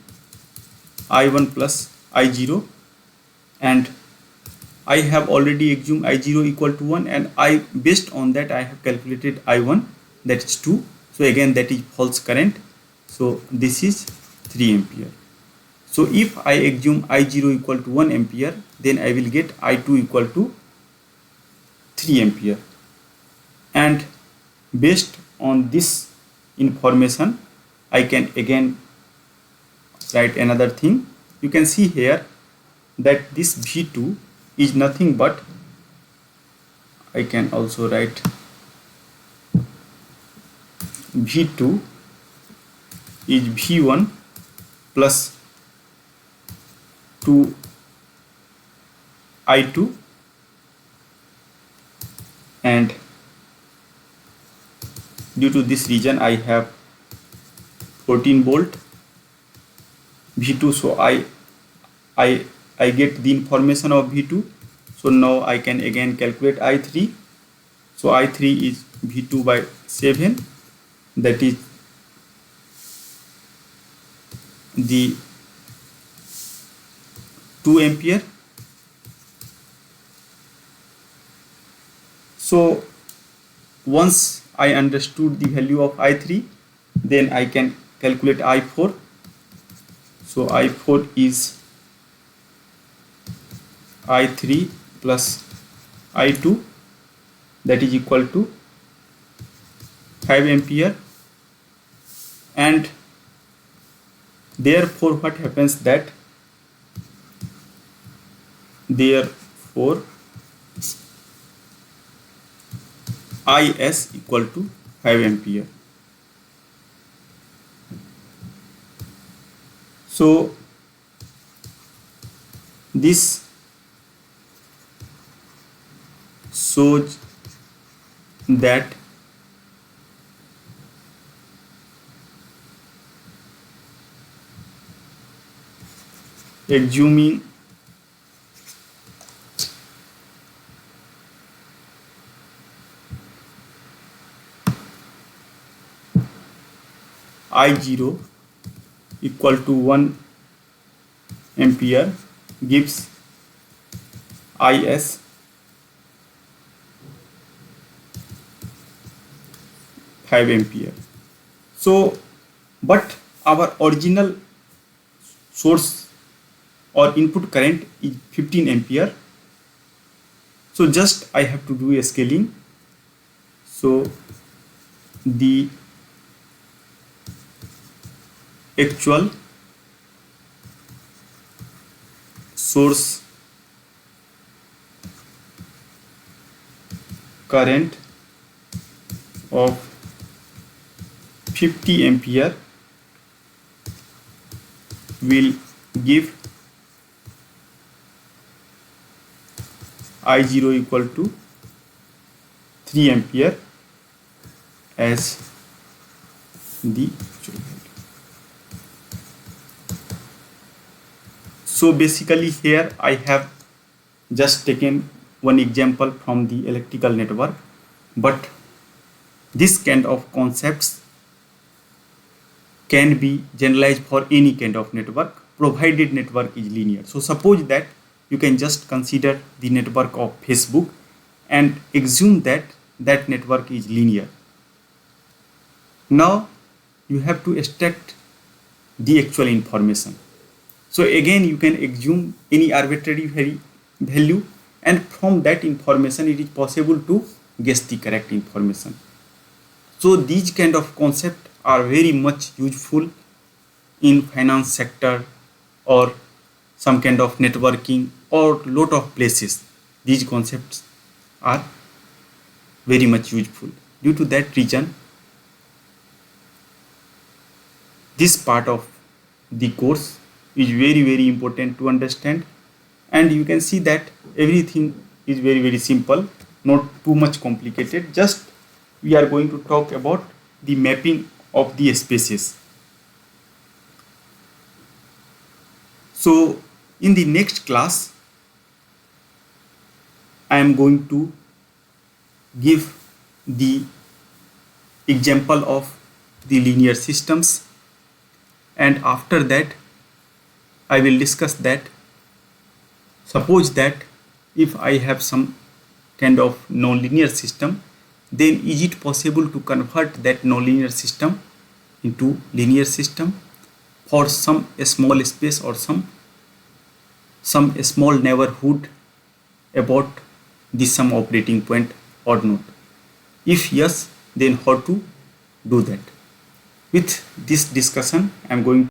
I1 plus I0, and I have already assumed I0 equal to 1, and based on that I have calculated I1, that is 2. So again that is false current. So this is 3 ampere. So if I assume I0 equal to 1 ampere, then I will get I2 equal to 3 ampere. And based on this information, I can again write another thing. You can see here that this V2 is nothing but, I can also write V2 is V1 plus 2 I2, and due to this reason I have 14 volt V2. So I get the information of V2. So now I can again calculate I3. So I3 is V2 by 7, that is the 2 ampere. So once I understood the value of I3, then I can calculate I4. So I4 is I3 plus I2, that is equal to 5 ampere. And therefore what happens, that therefore IS equal to 5 ampere. So this shows that assuming I0 equal to 1 ampere gives IS 5 ampere. So but our original source or input current is 15 ampere. So just I have to do a scaling. So the actual source current of 50 ampere will give I0 equal to 3 ampere as the actual value. So basically here I have just taken one example from the electrical network, but this kind of concepts can be generalized for any kind of network, provided network is linear. So suppose that you can just consider the network of Facebook and assume that that network is linear. Now you have to extract the actual information. So again you can assume any arbitrary value, and from that information it is possible to guess the correct information. So these kind of concepts are very much useful in finance sector or some kind of networking or lot of places. These concepts are very much useful. Due to that reason, this part of the course is very important to understand, and you can see that everything is very simple, not too much complicated. Just we are going to talk about the mapping of the spaces. So in the next class I am going to give the example of the linear systems, and after that I will discuss that suppose that if I have some kind of nonlinear system, then is it possible to convert that nonlinear system into linear system for some small space or some small neighborhood about the some operating point or not? If yes, then how to do that? With this discussion, I am going